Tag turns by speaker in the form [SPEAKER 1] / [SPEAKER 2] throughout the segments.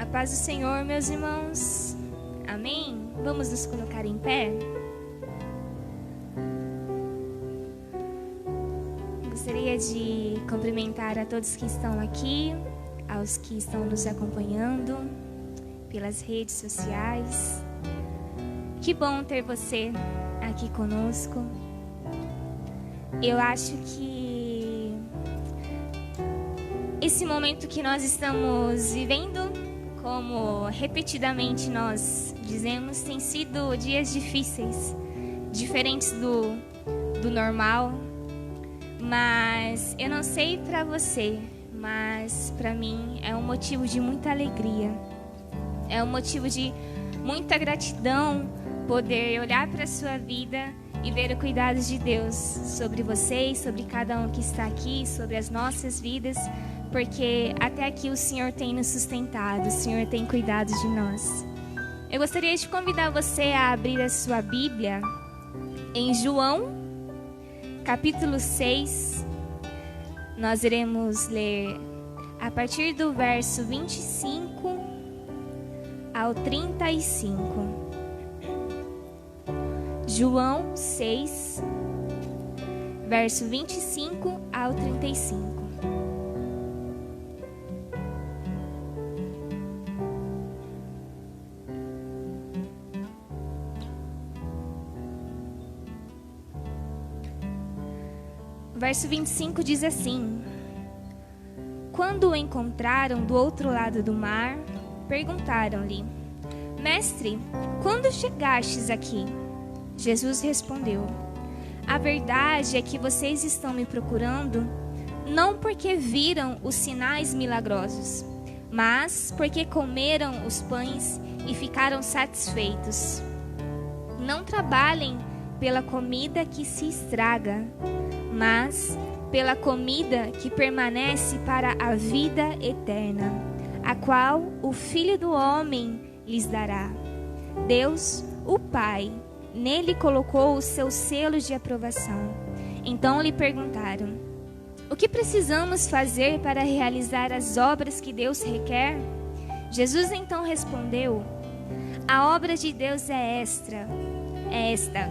[SPEAKER 1] paz do Senhor, meus irmãos. Amém? Vamos nos colocar em pé? Gostaria de cumprimentar a todos que estão aqui, aos que estão nos acompanhando pelas redes sociais. Que bom ter você aqui conosco. Eu acho que esse momento que nós estamos vivendo, como repetidamente nós dizemos, tem sido dias difíceis, diferentes do normal. Mas eu não sei para você, mas para mim é um motivo de muita alegria. É um motivo de muita gratidão poder olhar para a sua vida e ver o cuidado de Deus sobre vocês, sobre cada um que está aqui, sobre as nossas vidas, porque até aqui o Senhor tem nos sustentado, o Senhor tem cuidado de nós. Eu gostaria de convidar você a abrir a sua Bíblia em João, capítulo 6. Nós iremos ler a partir do verso 25 ao 35. João 6, verso 25 ao 35. Verso 25 diz assim: Quando o encontraram do outro lado do mar, perguntaram-lhe: Mestre, quando chegastes aqui? Jesus respondeu: A verdade é que vocês estão me procurando, não porque viram os sinais milagrosos, mas porque comeram os pães e ficaram satisfeitos. Não trabalhem pela comida que se estraga, mas pela comida que permanece para a vida eterna, a qual o Filho do Homem lhes dará. Deus, o Pai, nele colocou os seus selos de aprovação. Então lhe perguntaram: O que precisamos fazer para realizar as obras que Deus requer? Jesus então respondeu: A obra de Deus é esta: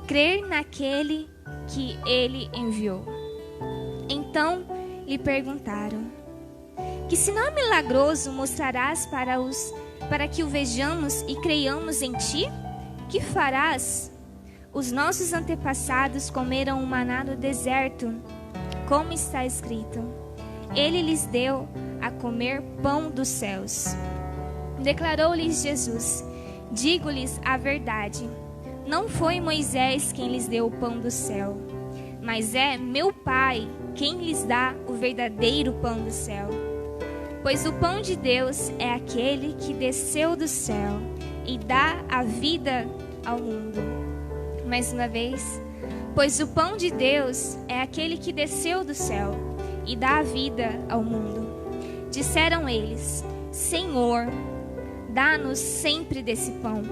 [SPEAKER 1] crer naquele que ele enviou. Então lhe perguntaram: Que sinal milagroso mostrarás para que o vejamos e creiamos em ti? Que farás? Os nossos antepassados comeram o maná no deserto, como está escrito: Ele lhes deu a comer pão dos céus. Declarou-lhes Jesus: Digo-lhes a verdade, não foi Moisés quem lhes deu o pão do céu, mas é meu Pai quem lhes dá o verdadeiro pão do céu. Pois o pão de Deus é aquele que desceu do céu e dá a vida ao mundo. Mais uma vez, pois o pão de Deus é aquele que desceu do céu e dá a vida ao mundo. Disseram eles: Senhor, dá-nos sempre desse pão.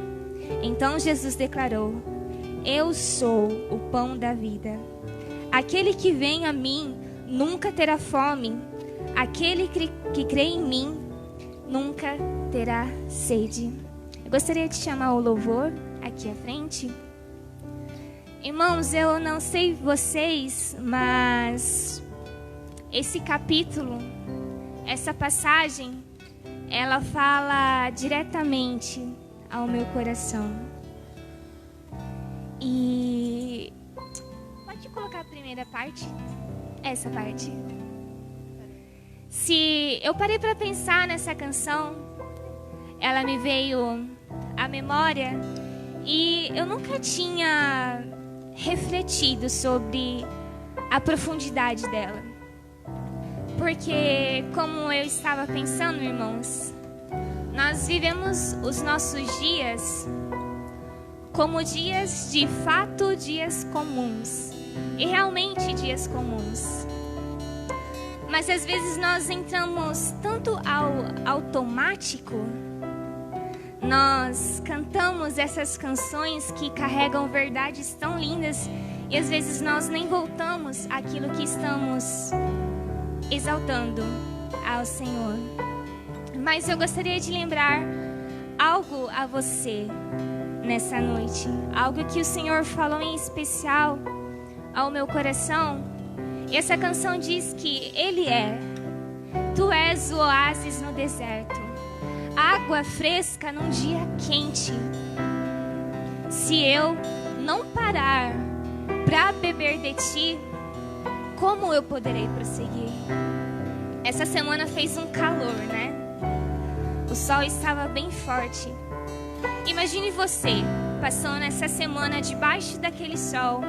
[SPEAKER 1] Então Jesus declarou: Eu sou o pão da vida. Aquele que vem a mim nunca terá fome. Aquele que crê em mim nunca terá sede. Eu gostaria de chamar o louvor aqui à frente. Irmãos, eu não sei vocês, mas esse capítulo, essa passagem, ela fala diretamente ao meu coração. E pode colocar a primeira parte? Essa parte. Se eu parei para pensar nessa canção, ela me veio à memória e eu nunca tinha refletido sobre a profundidade dela. Porque, como eu estava pensando, irmãos, nós vivemos os nossos dias como dias de fato, dias comuns. E realmente dias comuns. Mas às vezes nós entramos tanto ao automático. Nós cantamos essas canções que carregam verdades tão lindas e às vezes nós nem voltamos àquilo que estamos exaltando ao Senhor. Mas eu gostaria de lembrar algo a você nessa noite. Algo que o Senhor falou em especial ao meu coração. E essa canção diz que Ele é. Tu és o oásis no deserto, água fresca num dia quente. Se eu não parar para beber de ti, como eu poderei prosseguir? Essa semana fez um calor, né? O sol estava bem forte. Imagine você passando essa semana debaixo daquele sol,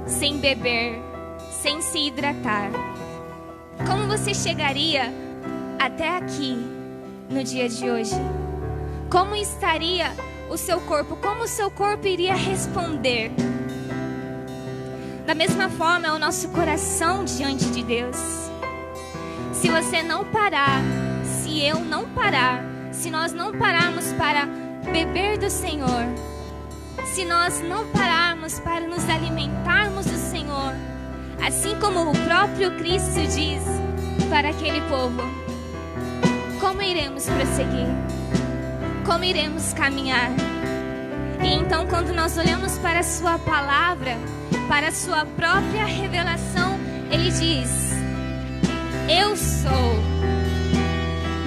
[SPEAKER 1] sem beber, sem se hidratar. Como você chegaria até aqui no dia de hoje? Como estaria o seu corpo? Como o seu corpo iria responder? Da mesma forma é o nosso coração diante de Deus. Se você não parar, se eu não parar, se nós não pararmos para beber do Senhor, se nós não pararmos para nos alimentarmos do Senhor, assim como o próprio Cristo diz para aquele povo, como iremos prosseguir? Como iremos caminhar? E então, quando nós olhamos para a sua palavra, para a sua própria revelação, Ele diz: eu sou.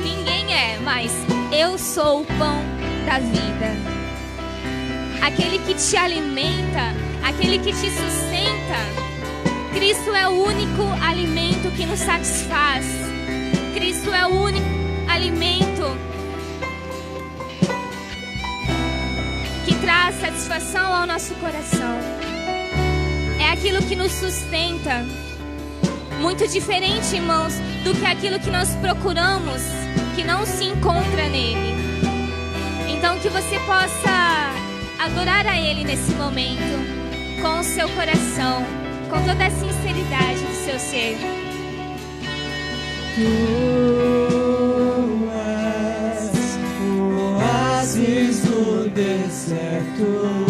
[SPEAKER 1] Ninguém é, mas eu sou o pão da vida. Aquele que te alimenta, aquele que te sustenta. Cristo é o único alimento que nos satisfaz. Cristo é o único alimento que traz satisfação ao nosso coração. É aquilo que nos sustenta. Muito diferente, irmãos, do que aquilo que nós procuramos, que não se encontra nele. Então que você possa adorar a Ele nesse momento, com o seu coração, com toda a sinceridade do seu ser.
[SPEAKER 2] Tu és o oásis do deserto,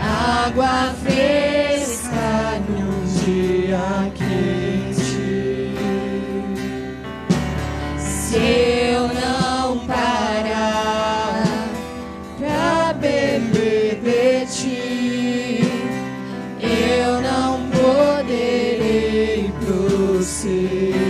[SPEAKER 2] água fresca num dia quente. Se eu não parar pra beber de ti, eu não poderei prosseguir.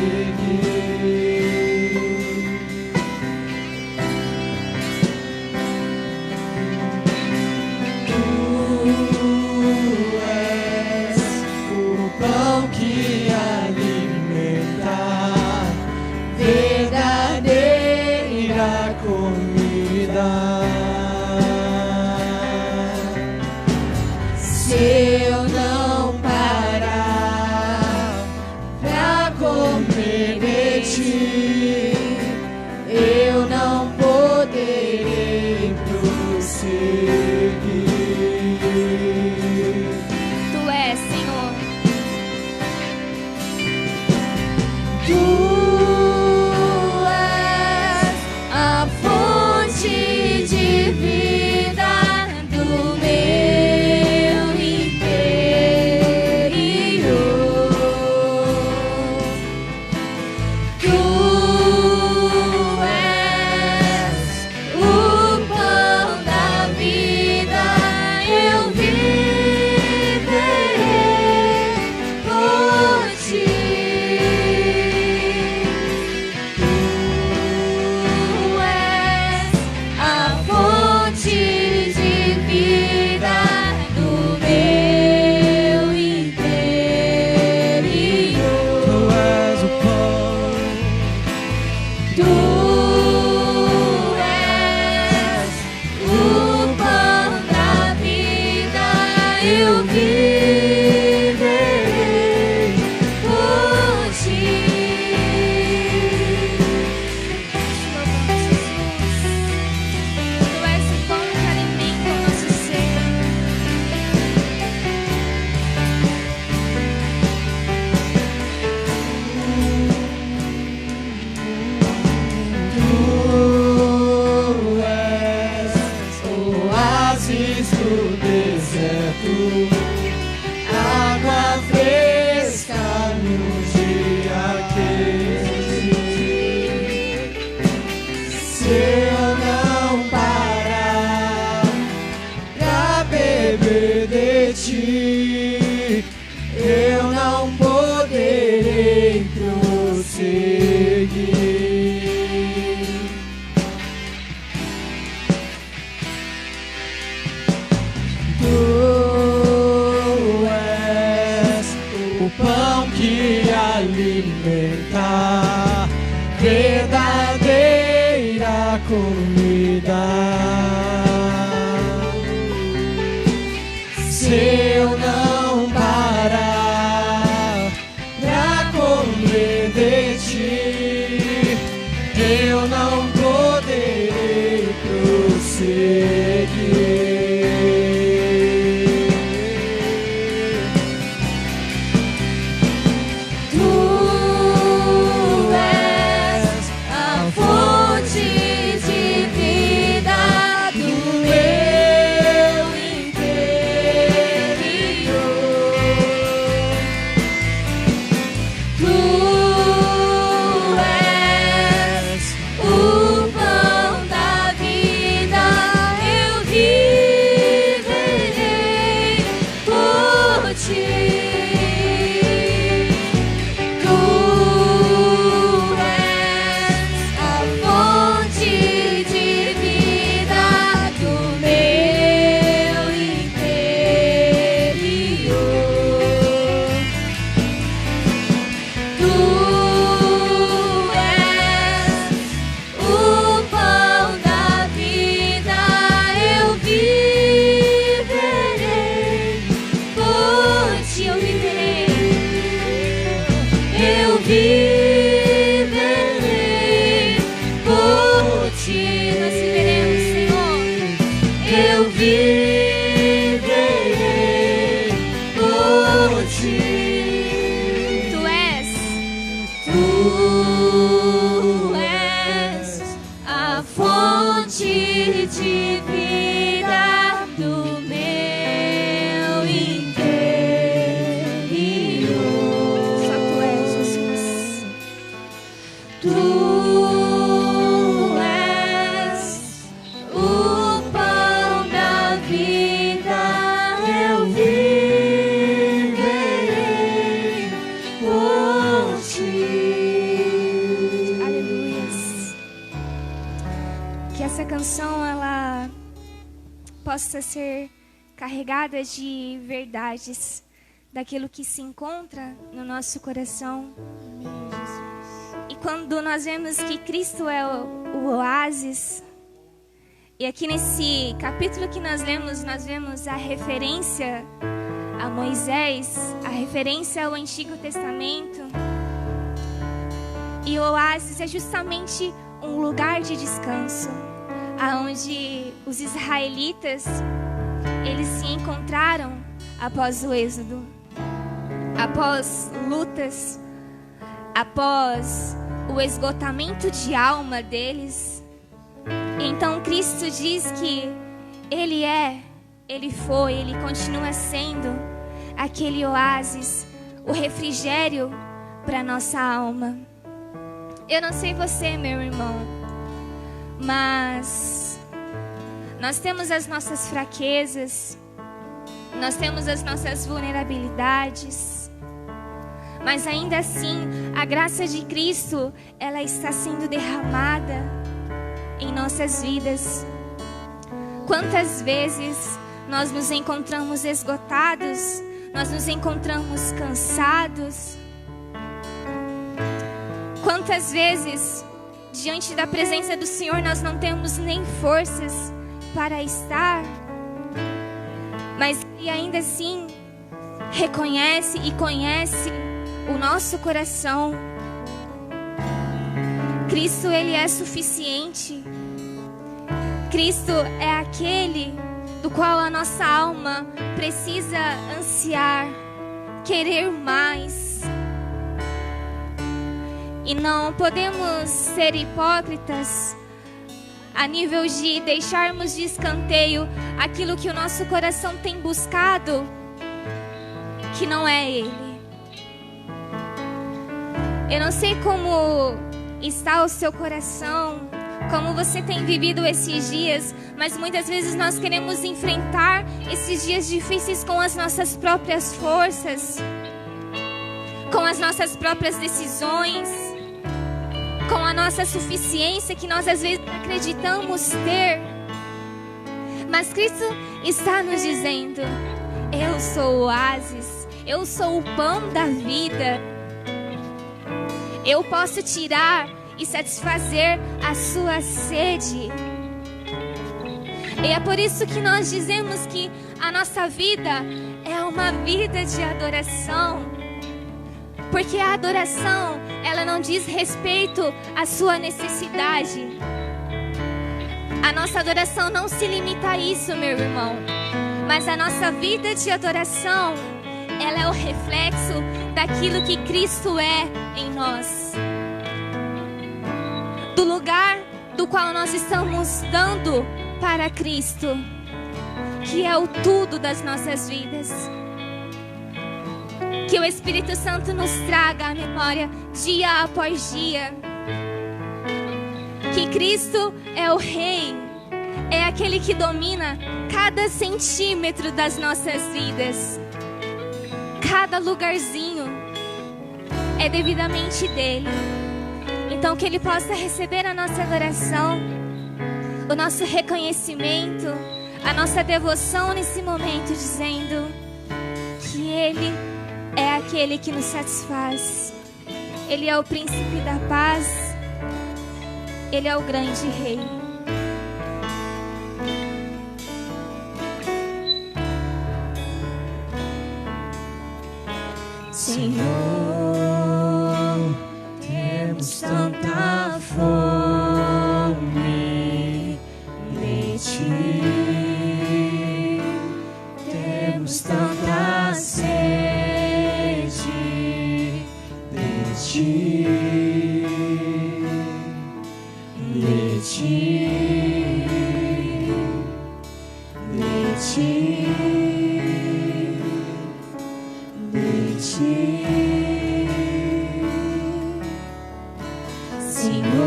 [SPEAKER 2] me dá. Se eu não parar pra comer de ti, eu não poderei prosseguir.
[SPEAKER 1] Possa ser carregada de verdades daquilo que se encontra no nosso coração. E quando nós vemos que Cristo é o oásis, e aqui nesse capítulo que nós vemos a referência a Moisés, a referência ao Antigo Testamento. E o oásis é justamente um lugar de descanso, aonde os israelitas, eles se encontraram após o êxodo, após lutas, após o esgotamento de alma deles. Então Cristo diz que Ele foi, Ele continua sendo aquele oásis, o refrigério para nossa alma. Eu não sei você, meu irmão, mas nós temos as nossas fraquezas, nós temos as nossas vulnerabilidades, mas ainda assim a graça de Cristo, ela está sendo derramada em nossas vidas. Quantas vezes nós nos encontramos esgotados, nós nos encontramos cansados? Quantas vezes diante da presença do Senhor nós não temos nem forças para estar, mas Ele ainda assim reconhece e conhece o nosso coração. Cristo, Ele é suficiente. Cristo é aquele do qual a nossa alma precisa ansiar, querer mais. E não podemos ser hipócritas a nível de deixarmos de escanteio aquilo que o nosso coração tem buscado, que não é Ele. Eu não sei como está o seu coração, como você tem vivido esses dias, mas muitas vezes nós queremos enfrentar esses dias difíceis com as nossas próprias forças, com as nossas próprias decisões, com a nossa suficiência que nós às vezes acreditamos ter. Mas Cristo está nos dizendo: eu sou o oásis, eu sou o pão da vida. Eu posso tirar e satisfazer a sua sede. E é por isso que nós dizemos que a nossa vida é uma vida de adoração. Porque a adoração, ela não diz respeito à sua necessidade. A nossa adoração não se limita a isso, meu irmão. Mas a nossa vida de adoração, ela é o reflexo daquilo que Cristo é em nós. Do lugar do qual nós estamos dando para Cristo, que é o tudo das nossas vidas. Que o Espírito Santo nos traga a memória dia após dia. Que Cristo é o Rei, é aquele que domina cada centímetro das nossas vidas. Cada lugarzinho é devidamente dele. Então que ele possa receber a nossa adoração, o nosso reconhecimento, a nossa devoção nesse momento, dizendo que ele é aquele que nos satisfaz. Ele é o príncipe da paz. Ele é o grande rei.
[SPEAKER 2] Senhor, temos tanta fome de Ti, temos tanta sede de Ti, de Ti, de Ti.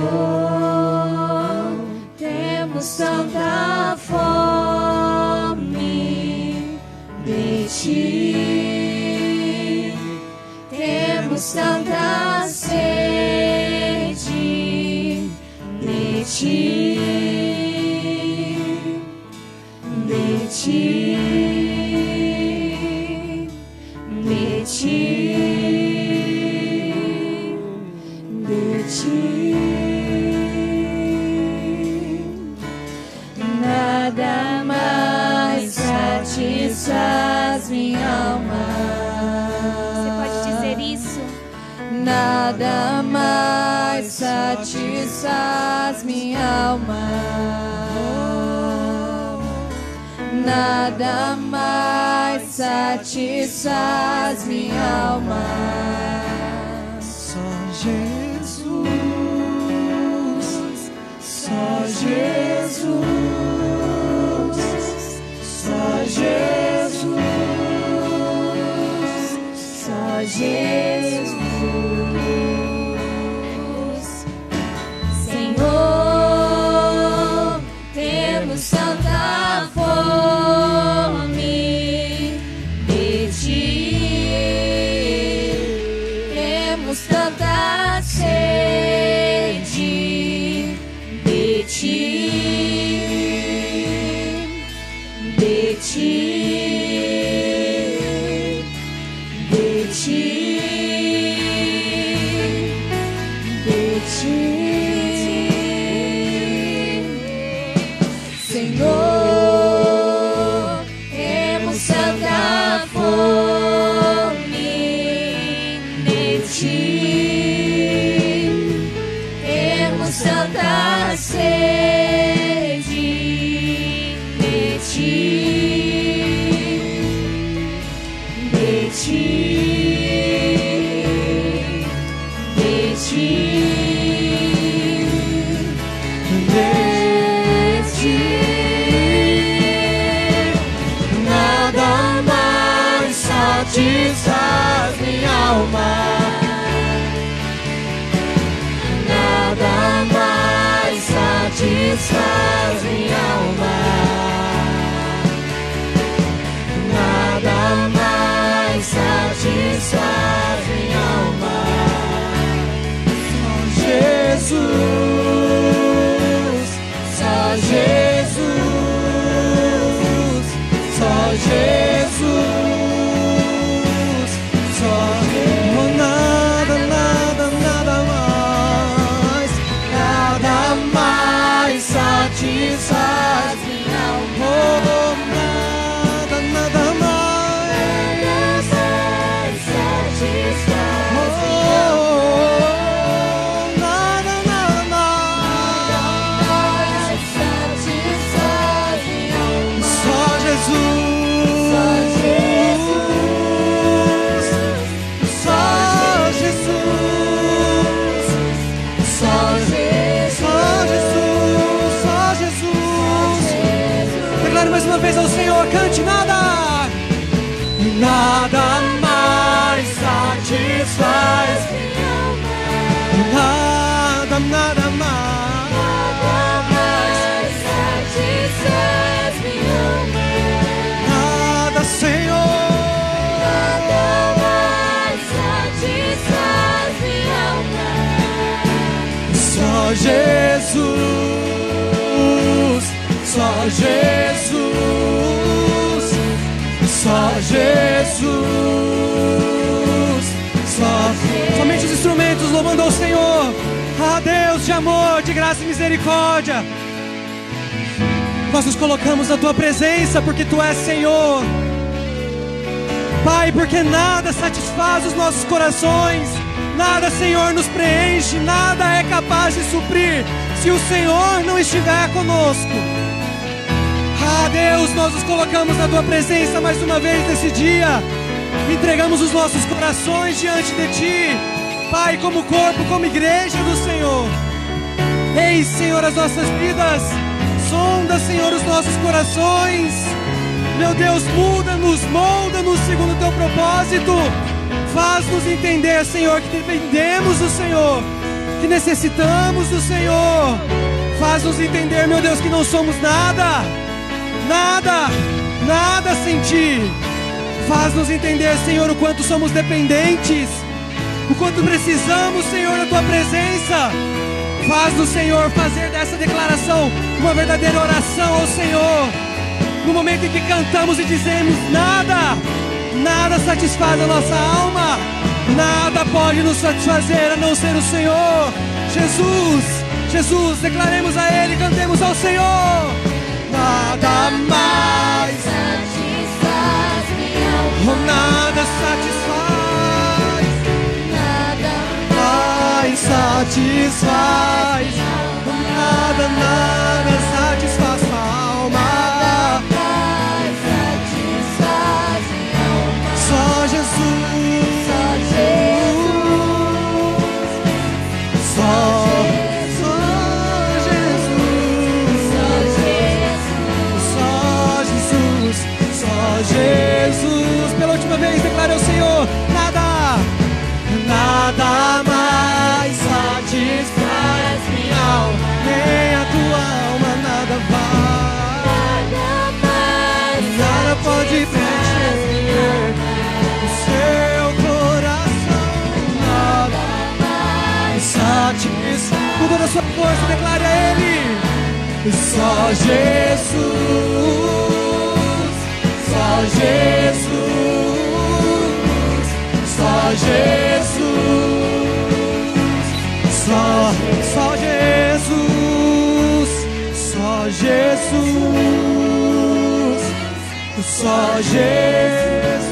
[SPEAKER 2] Senhor, temos tanta fome de Ti, temos tanta sede de Ti, de Ti, de Ti. Nada mais satisfaz minha alma.
[SPEAKER 1] Você pode dizer isso?
[SPEAKER 2] Nada mais satisfaz minha alma. Nada mais satisfaz minha alma. Só Jesus, só Jesus, só Jesus, só Jesus. Senhor, temos tanta fome de Ti, temos tanta sede de Ti, de Ti, de Ti, de Ti. Senhor, temos tanta fome de Ti, temos tanta sede de Ti, de Ti, de Ti, de Ti. Nada mais satisfaz minha alma. Nada mais satisfaz minha alma. Nada mais satisfaz minha alma. Só Jesus, só Jesus, só Jesus, só Jesus. Nada, nada, nada mais, nada mais satisfaz minha alma. declare mais uma vez ao Senhor, cante: nada, nada mais satisfaz, nada, nada mais,
[SPEAKER 1] Nada mais satisfaz minha alma.
[SPEAKER 2] nada, Senhor,
[SPEAKER 1] Nada mais satisfaz minha alma.
[SPEAKER 2] só Jesus, só Jesus, só Jesus, somente os instrumentos louvando ao Senhor. Ah, Deus de amor, de graça e misericórdia, nós nos colocamos na Tua presença porque Tu és Senhor, Pai, porque nada satisfaz os nossos corações, nada, Senhor, nos preenche, nada é capaz de suprir se o Senhor não estiver conosco. Ah, Deus, nós nos colocamos na Tua presença mais uma vez nesse dia, entregamos os nossos corações diante de Ti, Pai, como corpo, como igreja do Senhor. Eis, Senhor, as nossas vidas, sonda, Senhor, os nossos corações. Meu Deus, muda-nos, molda-nos segundo o Teu propósito. Faz-nos entender, Senhor, que dependemos do Senhor, que necessitamos do Senhor. Faz-nos entender, meu Deus, que não somos nada, nada, nada sem Ti. Faz-nos entender, Senhor, o quanto somos dependentes, o quanto precisamos, Senhor, da Tua presença. Faz-nos, Senhor, fazer dessa declaração uma verdadeira oração ao Senhor. No momento em que cantamos e dizemos: nada, nada satisfaz a nossa alma, nada pode nos satisfazer a não ser o Senhor. Jesus, Jesus, declaremos a Ele, cantemos ao Senhor. Nada mais
[SPEAKER 1] Satisfaz minha alma.
[SPEAKER 2] oh, nada satisfaz,
[SPEAKER 1] Nada
[SPEAKER 2] mais satisfaz, nada, nada satisfaz a alma.
[SPEAKER 1] mais satisfaz minha alma.
[SPEAKER 2] Só Jesus,
[SPEAKER 1] Só Jesus.
[SPEAKER 2] só Jesus,
[SPEAKER 1] Só Jesus.
[SPEAKER 2] só Jesus. Pela última vez declare ao Senhor: nada, nada mais satisfaz minha alma, nem a Tua alma nada vai,
[SPEAKER 1] Nada mais
[SPEAKER 2] nada pode preencher o seu coração, nada
[SPEAKER 1] mais
[SPEAKER 2] satisfaz. Com toda a sua força, declare a Ele: só Jesus, só Jesus, só Jesus, só Jesus, só Jesus, só Jesus,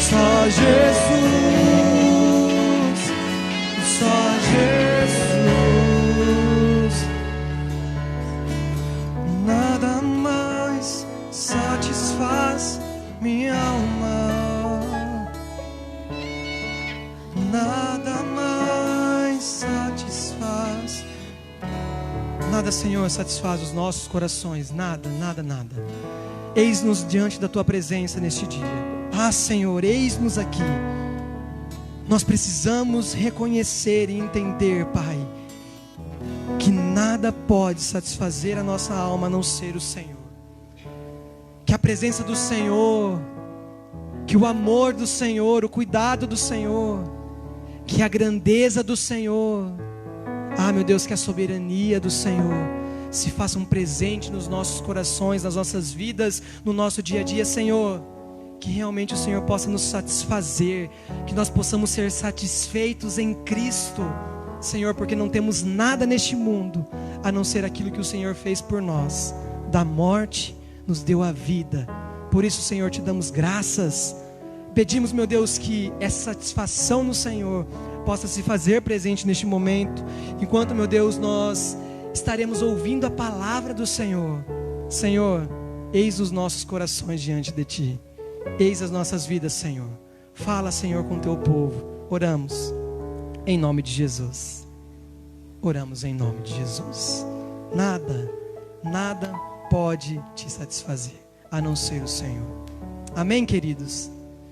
[SPEAKER 2] só Jesus, só Jesus. Nada mais satisfaz minha alma, nada mais satisfaz. Nada, Senhor, satisfaz os nossos corações, nada, nada, nada. Eis-nos diante da Tua presença neste dia. Ah, Senhor, eis-nos aqui. Nós precisamos reconhecer e entender, Pai, que nada pode satisfazer a nossa alma a não ser o Senhor. Que a presença do Senhor, que o amor do Senhor, o cuidado do Senhor, que a grandeza do Senhor, ah, meu Deus, que a soberania do Senhor se faça um presente nos nossos corações, nas nossas vidas, no nosso dia a dia, Senhor. Que realmente o Senhor possa nos satisfazer, que nós possamos ser satisfeitos em Cristo, Senhor, porque não temos nada neste mundo a não ser aquilo que o Senhor fez por nós. Da morte nos deu a vida. Por isso, Senhor, te damos graças. Pedimos, meu Deus, que essa satisfação no Senhor possa se fazer presente neste momento, enquanto, meu Deus, nós estaremos ouvindo a palavra do Senhor. Senhor, eis os nossos corações diante de Ti. Eis as nossas vidas, Senhor. Fala, Senhor, com Teu povo. Oramos em nome de Jesus. Oramos em nome de Jesus. Nada, nada pode te satisfazer, a não ser o Senhor. Amém, queridos?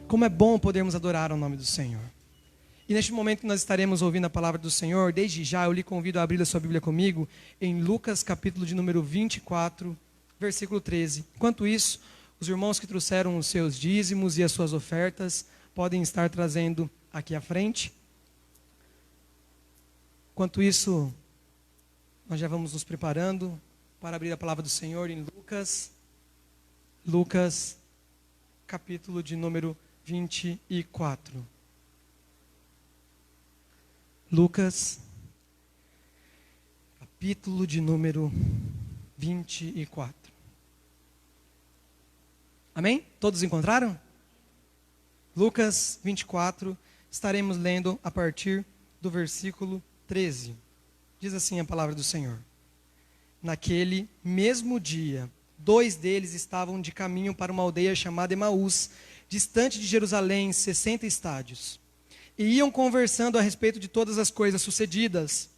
[SPEAKER 2] Como é bom podermos adorar o nome do Senhor. E neste momento que nós estaremos ouvindo a palavra do Senhor, desde já eu lhe convido a abrir a sua Bíblia comigo em Lucas capítulo de número 24, versículo 13. Enquanto isso, os irmãos que trouxeram os seus dízimos e as suas ofertas podem estar trazendo aqui à frente. Enquanto isso, nós já vamos nos preparando para abrir a palavra do Senhor em Lucas capítulo de número 24. Lucas, capítulo de número 24. Amém? Todos encontraram? Lucas 24, estaremos lendo a partir do versículo 13. Diz assim a palavra do Senhor. Naquele mesmo dia, 2 deles estavam de caminho para uma aldeia chamada Emaús, distante de Jerusalém, 60 estádios. E iam conversando a respeito de todas as coisas sucedidas.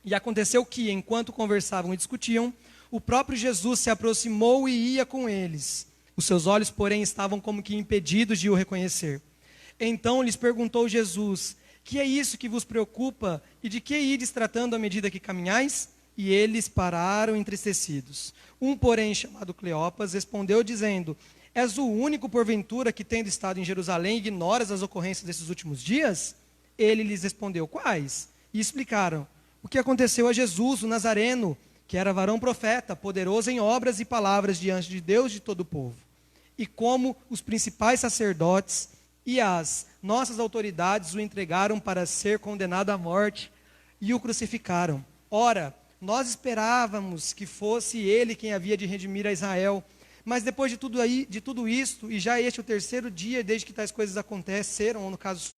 [SPEAKER 2] E aconteceu que, enquanto conversavam e discutiam, o próprio Jesus se aproximou e ia com eles. Os seus olhos, porém, estavam como que impedidos de o reconhecer. Então lhes perguntou Jesus: que é isso que vos preocupa e de que ides tratando à medida que caminhais? E eles pararam entristecidos. Um, porém, chamado Cleopas, respondeu dizendo: és o único, porventura, que tendo estado em Jerusalém, ignoras as ocorrências desses últimos dias? Ele lhes respondeu: quais? E explicaram o que aconteceu a Jesus, o Nazareno, que era varão profeta, poderoso em obras e palavras diante de Deus e de todo o povo. E como os principais sacerdotes e as nossas autoridades o entregaram para ser condenado à morte e o crucificaram. Ora, nós esperávamos que fosse ele quem havia de redimir a Israel. Mas depois de tudo isto, e já este é o 3º dia desde que tais coisas aconteceram, ou no caso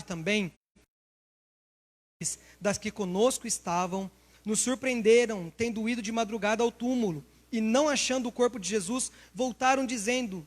[SPEAKER 2] também, das que conosco estavam, nos surpreenderam, tendo ido de madrugada ao túmulo, e não achando o corpo de Jesus, voltaram dizendo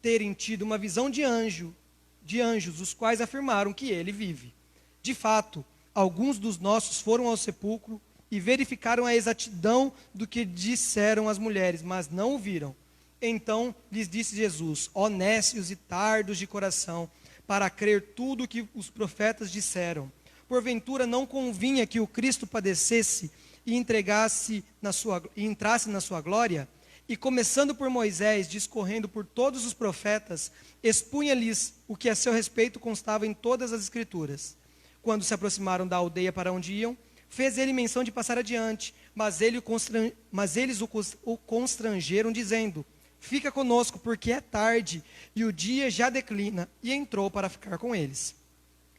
[SPEAKER 2] terem tido uma visão de anjos, os quais afirmaram que ele vive. De fato, alguns dos nossos foram ao sepulcro e verificaram a exatidão do que disseram as mulheres, mas não o viram. Então lhes disse Jesus: ó nécios e tardos de coração, para crer tudo o que os profetas disseram. Porventura não convinha que o Cristo padecesse e entrasse na sua glória? E começando por Moisés, discorrendo por todos os profetas, expunha-lhes o que a seu respeito constava em todas as Escrituras. Quando se aproximaram da aldeia para onde iam, fez ele menção de passar adiante, mas eles o constrangeram, dizendo: fica conosco, porque é tarde, e o dia já declina, e entrou para ficar com eles.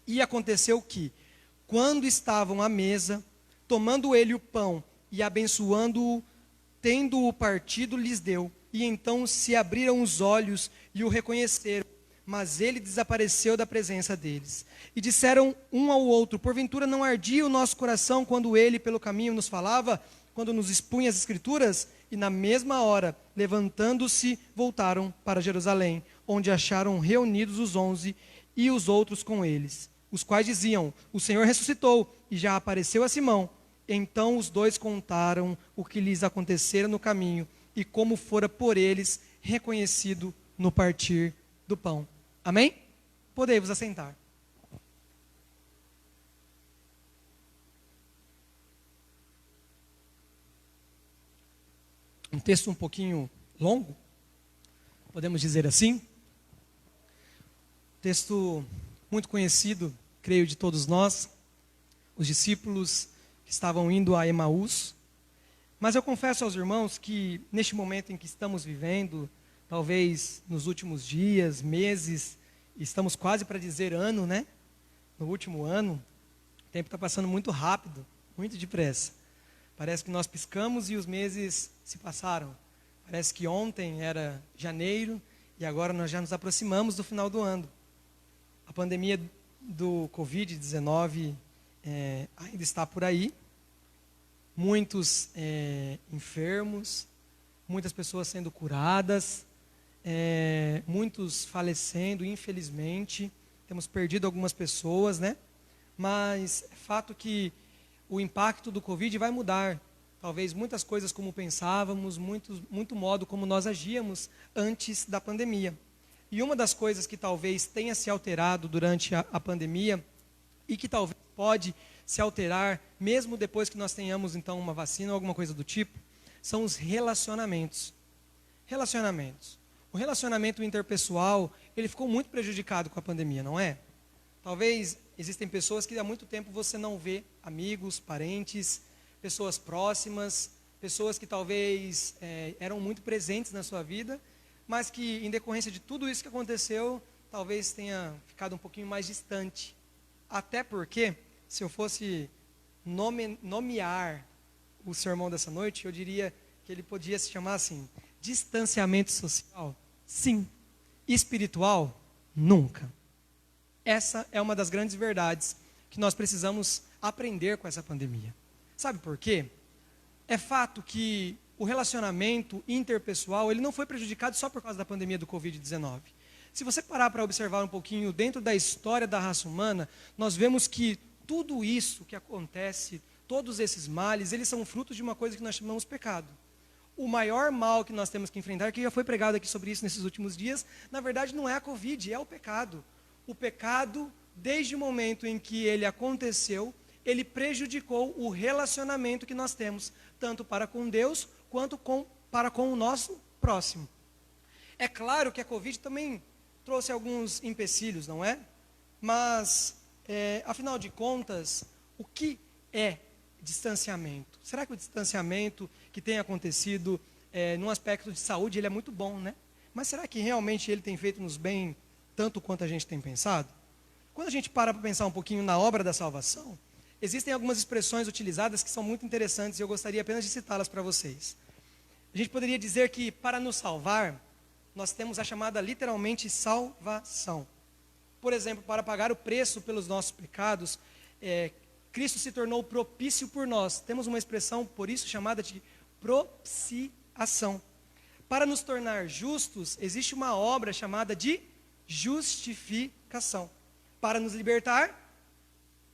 [SPEAKER 2] E aconteceu que, quando estavam à mesa, tomando ele o pão, e abençoando-o, tendo-o partido, lhes deu, e então se abriram os olhos, e o reconheceram, mas ele desapareceu da presença deles. E disseram um ao outro: porventura não ardia o nosso coração quando ele pelo caminho nos falava, quando nos expunha as Escrituras? E na mesma hora, levantando-se, voltaram para Jerusalém, onde acharam reunidos os 11 e os outros com eles, os quais diziam: o Senhor ressuscitou e já apareceu a Simão. Então os 2 contaram o que lhes acontecera no caminho e como fora por eles reconhecido no partir do pão. Amém? Podei-vos assentar. Um texto um pouquinho longo, podemos dizer assim. Texto muito conhecido, creio, de todos nós. Os discípulos que estavam indo a Emaús. Mas eu confesso aos irmãos que neste momento em que estamos vivendo, talvez nos últimos dias, meses, estamos quase para dizer ano, né? No último ano, o tempo está passando muito rápido, muito depressa. Parece que nós piscamos e os meses se passaram. Parece que ontem era janeiro e agora nós já nos aproximamos do final do ano. A pandemia do Covid-19 ainda está por aí. Muitos enfermos, muitas pessoas sendo curadas, muitos falecendo, infelizmente. Temos perdido algumas pessoas, né? Mas é fato que o impacto do Covid vai mudar talvez muitas coisas como pensávamos, muito modo como nós agíamos antes da pandemia. E uma das coisas que talvez tenha se alterado durante a pandemia e que talvez pode se alterar mesmo depois que nós tenhamos então uma vacina ou alguma coisa do tipo, são os relacionamentos. Relacionamentos. O relacionamento interpessoal, ele ficou muito prejudicado com a pandemia, não é? Talvez existem pessoas que há muito tempo você não vê, amigos, parentes, pessoas próximas, pessoas que talvez eram muito presentes na sua vida, mas que em decorrência de tudo isso que aconteceu, talvez tenha ficado um pouquinho mais distante. Até porque, se eu fosse nomear o sermão dessa noite, eu diria que ele podia se chamar assim: distanciamento social, sim. Espiritual, nunca. Essa é uma das grandes verdades que nós precisamos aprender com essa pandemia. Sabe por quê? É fato que o relacionamento interpessoal, ele não foi prejudicado só por causa da pandemia do Covid-19. Se você parar para observar um pouquinho dentro da história da raça humana, nós vemos que tudo isso que acontece, todos esses males, eles são frutos de uma coisa que nós chamamos pecado. O maior mal que nós temos que enfrentar, que já foi pregado aqui sobre isso nesses últimos dias, na verdade não é a Covid, é o pecado. O pecado, desde o momento em que ele aconteceu, ele prejudicou o relacionamento que nós temos, tanto para com Deus, quanto para com o nosso próximo. É claro que a Covid também trouxe alguns empecilhos, não é? Mas, afinal de contas, o que é distanciamento? Será que o distanciamento que tem acontecido num aspecto de saúde, ele é muito bom, né? Mas será que realmente ele tem feito-nos bem tanto quanto a gente tem pensado? Quando a gente para pensar um pouquinho na obra da salvação, existem algumas expressões utilizadas que são muito interessantes e eu gostaria apenas de citá-las para vocês. A gente poderia dizer que para nos salvar, nós temos a chamada literalmente salvação. Por exemplo, para pagar o preço pelos nossos pecados, Cristo se tornou propício por nós. Temos uma expressão por isso chamada de propiciação. Para nos tornar justos, existe uma obra chamada de justificação. Para nos libertar,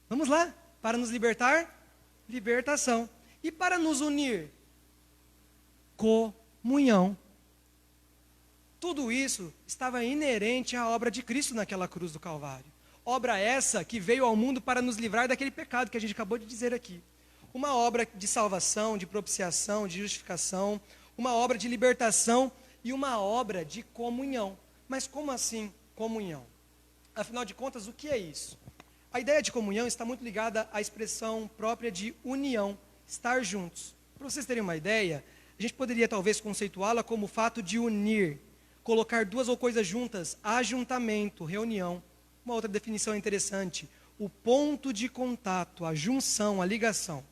[SPEAKER 2] vamos lá, para nos libertar, libertação. E para nos unir, comunhão. Tudo isso estava inerente à obra de Cristo naquela cruz do Calvário. Obra essa que veio ao mundo para nos livrar daquele pecado que a gente acabou de dizer aqui. Uma obra de salvação, de propiciação, de justificação, uma obra de libertação e uma obra de comunhão. Mas como assim comunhão? Afinal de contas, o que é isso? A ideia de comunhão está muito ligada à expressão própria de união, estar juntos. Para vocês terem uma ideia, a gente poderia talvez conceituá-la como o fato de unir, colocar duas ou coisas juntas, ajuntamento, reunião. Uma outra definição interessante, o ponto de contato, a junção, a ligação.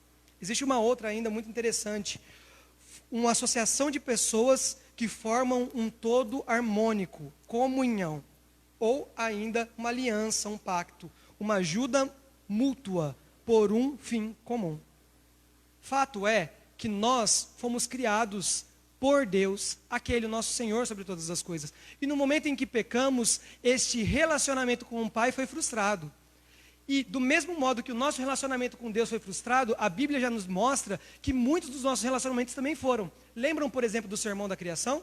[SPEAKER 2] Existe uma outra ainda muito interessante, uma associação de pessoas que formam um todo harmônico, comunhão. Ou ainda uma aliança, um pacto, uma ajuda mútua por um fim comum. Fato é que nós fomos criados por Deus, aquele nosso Senhor sobre todas as coisas. E no momento em que pecamos, este relacionamento com o Pai foi frustrado. E do mesmo modo que o nosso relacionamento com Deus foi frustrado, a Bíblia já nos mostra que muitos dos nossos relacionamentos também foram. Lembram, por exemplo, do sermão da criação?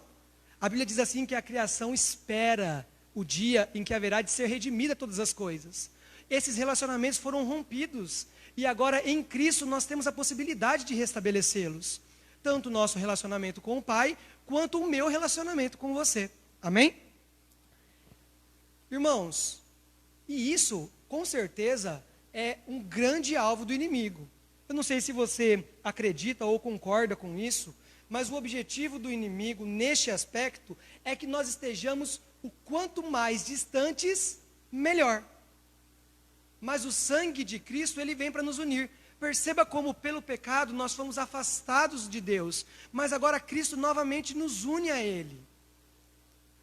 [SPEAKER 2] A Bíblia diz assim que a criação espera o dia em que haverá de ser redimida todas as coisas. Esses relacionamentos foram rompidos. E agora em Cristo nós temos a possibilidade de restabelecê-los. Tanto o nosso relacionamento com o Pai, quanto o meu relacionamento com você. Amém? Irmãos, e isso, com certeza, é um grande alvo do inimigo. Eu não sei se você acredita ou concorda com isso, mas o objetivo do inimigo, neste aspecto, é que nós estejamos o quanto mais distantes, melhor. Mas o sangue de Cristo, ele vem para nos unir. Perceba como pelo pecado nós fomos afastados de Deus, mas agora Cristo novamente nos une a Ele.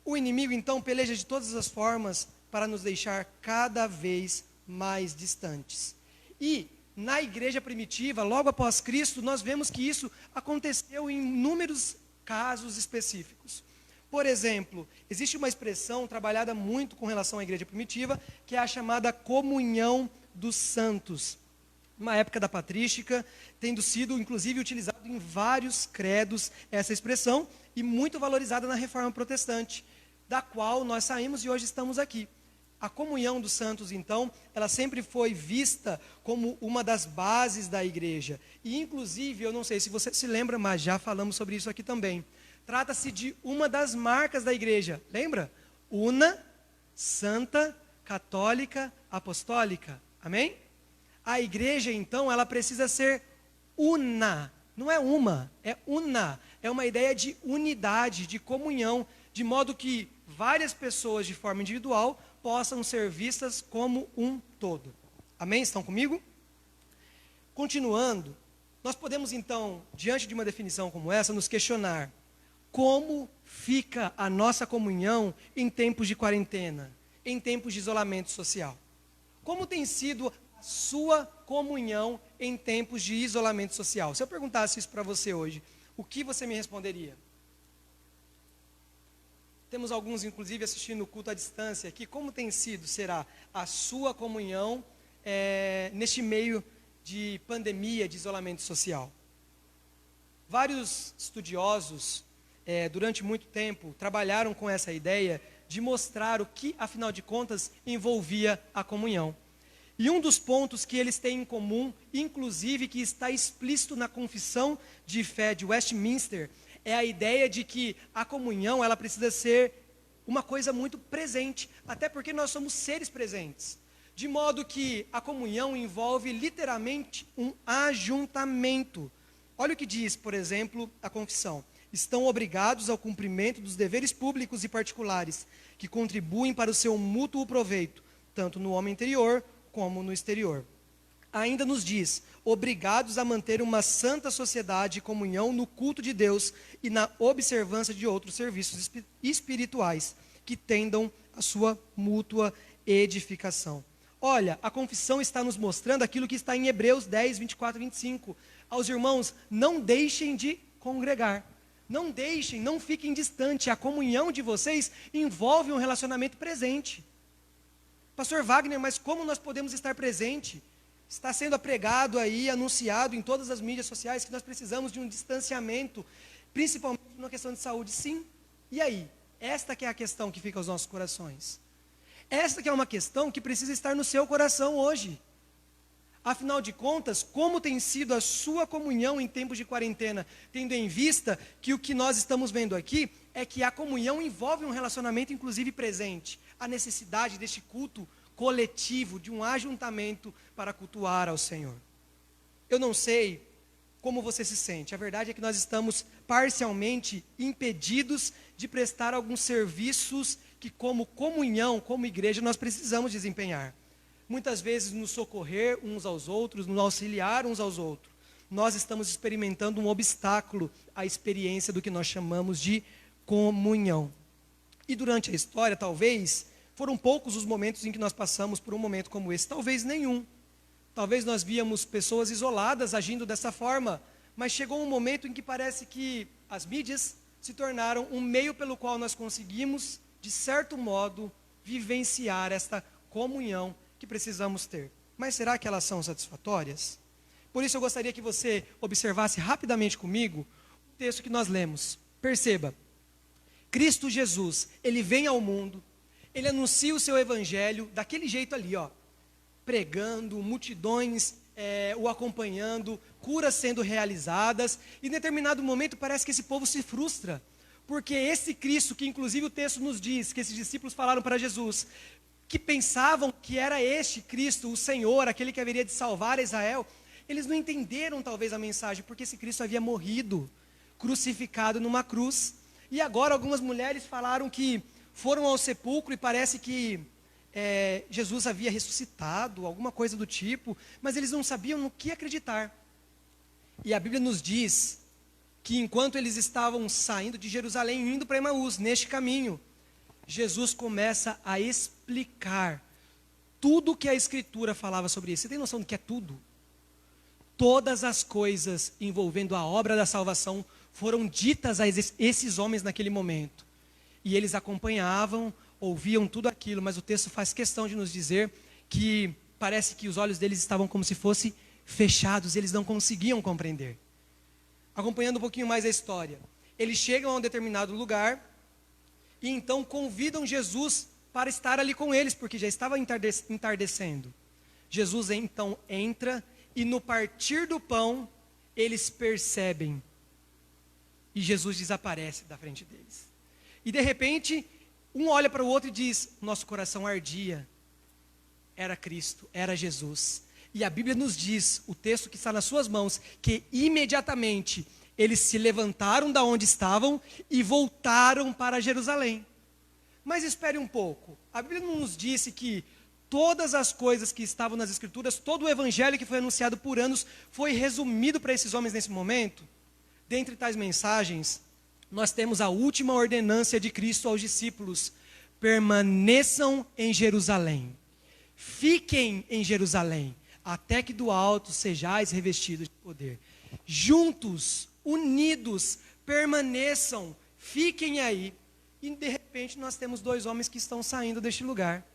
[SPEAKER 2] O inimigo então peleja de todas as formas para nos deixar cada vez mais distantes. E na igreja primitiva, logo após Cristo, nós vemos que isso aconteceu em inúmeros casos específicos. Por exemplo, existe uma expressão trabalhada muito com relação à igreja primitiva, que é a chamada comunhão dos santos. uma época da patrística, tendo sido inclusive utilizado em vários credos essa expressão e muito valorizada na Reforma Protestante, da qual nós saímos e hoje estamos aqui. A comunhão dos santos, então, ela sempre foi vista como uma das bases da igreja. E, inclusive, eu não sei se você se lembra, mas já falamos sobre isso aqui também. Trata-se de uma das marcas da igreja. Lembra? Una, santa, católica, apostólica. Amém? A igreja, então, ela precisa ser una. Não é uma, é una. É uma ideia de unidade, de comunhão, de modo que várias pessoas de forma individual possam ser vistas como um todo. Amém? Estão comigo? Continuando, nós podemos então, diante de uma definição como essa, nos questionar como fica a nossa comunhão em tempos de quarentena, em tempos de isolamento social. Como tem sido a sua comunhão em tempos de isolamento social? Se eu perguntasse isso para você hoje, o que você me responderia? Temos alguns, inclusive, assistindo o culto à distância aqui. Como tem sido, será, a sua comunhão neste meio de pandemia, de isolamento social? Vários estudiosos, durante muito tempo, trabalharam com essa ideia de mostrar o que, afinal de contas, envolvia a comunhão. E um dos pontos que eles têm em comum, inclusive que está explícito na Confissão de Fé de Westminster, é a ideia de que a comunhão ela precisa ser uma coisa muito presente, até porque nós somos seres presentes. De modo que a comunhão envolve literalmente um ajuntamento. Olha o que diz, por exemplo, a confissão. Estão obrigados ao cumprimento dos deveres públicos e particulares, que contribuem para o seu mútuo proveito, tanto no homem interior como no exterior. Ainda nos diz, obrigados a manter uma santa sociedade e comunhão no culto de Deus e na observância de outros serviços espirituais, que tendam a sua mútua edificação. Olha, a confissão está nos mostrando aquilo que está em Hebreus 10, 24 e 25. Aos irmãos, não deixem de congregar. Não deixem, não fiquem distantes. A comunhão de vocês envolve um relacionamento presente. Pastor Wagner, mas como nós podemos estar presente? Está sendo pregado aí, anunciado em todas as mídias sociais que nós precisamos de um distanciamento, principalmente na questão de saúde. Sim. E aí? Esta que é a questão que fica aos nossos corações. Esta que é uma questão que precisa estar no seu coração hoje. Afinal de contas, como tem sido a sua comunhão em tempos de quarentena, tendo em vista que o que nós estamos vendo aqui é que a comunhão envolve um relacionamento inclusive presente, a necessidade deste culto coletivo, de um ajuntamento para cultuar ao Senhor. Eu não sei como você se sente, a verdade é que nós estamos parcialmente impedidos de prestar alguns serviços que como comunhão, como igreja, nós precisamos desempenhar. Muitas vezes nos socorrer uns aos outros, nos auxiliar uns aos outros. Nós estamos experimentando um obstáculo à experiência do que nós chamamos de comunhão. E durante a história, talvez, foram poucos os momentos em que nós passamos por um momento como esse, talvez nenhum. Talvez nós víamos pessoas isoladas agindo dessa forma, mas chegou um momento em que parece que as mídias se tornaram um meio pelo qual nós conseguimos, de certo modo, vivenciar esta comunhão que precisamos ter. Mas será que elas são satisfatórias? Por isso eu gostaria que você observasse rapidamente comigo o texto que nós lemos. Perceba, Cristo Jesus, Ele vem ao mundo, Ele anuncia o seu evangelho daquele jeito ali, ó, pregando, multidões o acompanhando, curas sendo realizadas, e em determinado momento parece que esse povo se frustra, porque esse Cristo, que inclusive o texto nos diz, que esses discípulos falaram para Jesus, que pensavam que era este Cristo, o Senhor, aquele que haveria de salvar Israel, eles não entenderam talvez a mensagem, porque esse Cristo havia morrido, crucificado numa cruz, e agora algumas mulheres falaram que foram ao sepulcro e parece que Jesus havia ressuscitado, alguma coisa do tipo, mas eles não sabiam no que acreditar. E a Bíblia nos diz que enquanto eles estavam saindo de Jerusalém, indo para Emaús, neste caminho, Jesus começa a explicar tudo o que a Escritura falava sobre isso. Você tem noção do que é tudo? Todas as coisas envolvendo a obra da salvação foram ditas a esses homens naquele momento. E eles acompanhavam, ouviam tudo aquilo, mas o texto faz questão de nos dizer que parece que os olhos deles estavam como se fossem fechados, eles não conseguiam compreender. Acompanhando um pouquinho mais a história, eles chegam a um determinado lugar e então convidam Jesus para estar ali com eles, porque já estava entardecendo. Jesus então entra e no partir do pão, eles percebem e Jesus desaparece da frente deles. E de repente, um olha para o outro e diz: nosso coração ardia. Era Cristo, era Jesus. E a Bíblia nos diz, o texto que está nas suas mãos, que imediatamente eles se levantaram da onde estavam e voltaram para Jerusalém. Mas espere um pouco, a Bíblia não nos disse que todas as coisas que estavam nas Escrituras, todo o evangelho que foi anunciado por anos, foi resumido para esses homens nesse momento? Dentre tais mensagens, nós temos a última ordenança de Cristo aos discípulos: permaneçam em Jerusalém, fiquem em Jerusalém, até que do alto sejais revestidos de poder. Juntos, unidos, permaneçam, fiquem aí. E de repente nós temos dois homens que estão saindo deste lugar.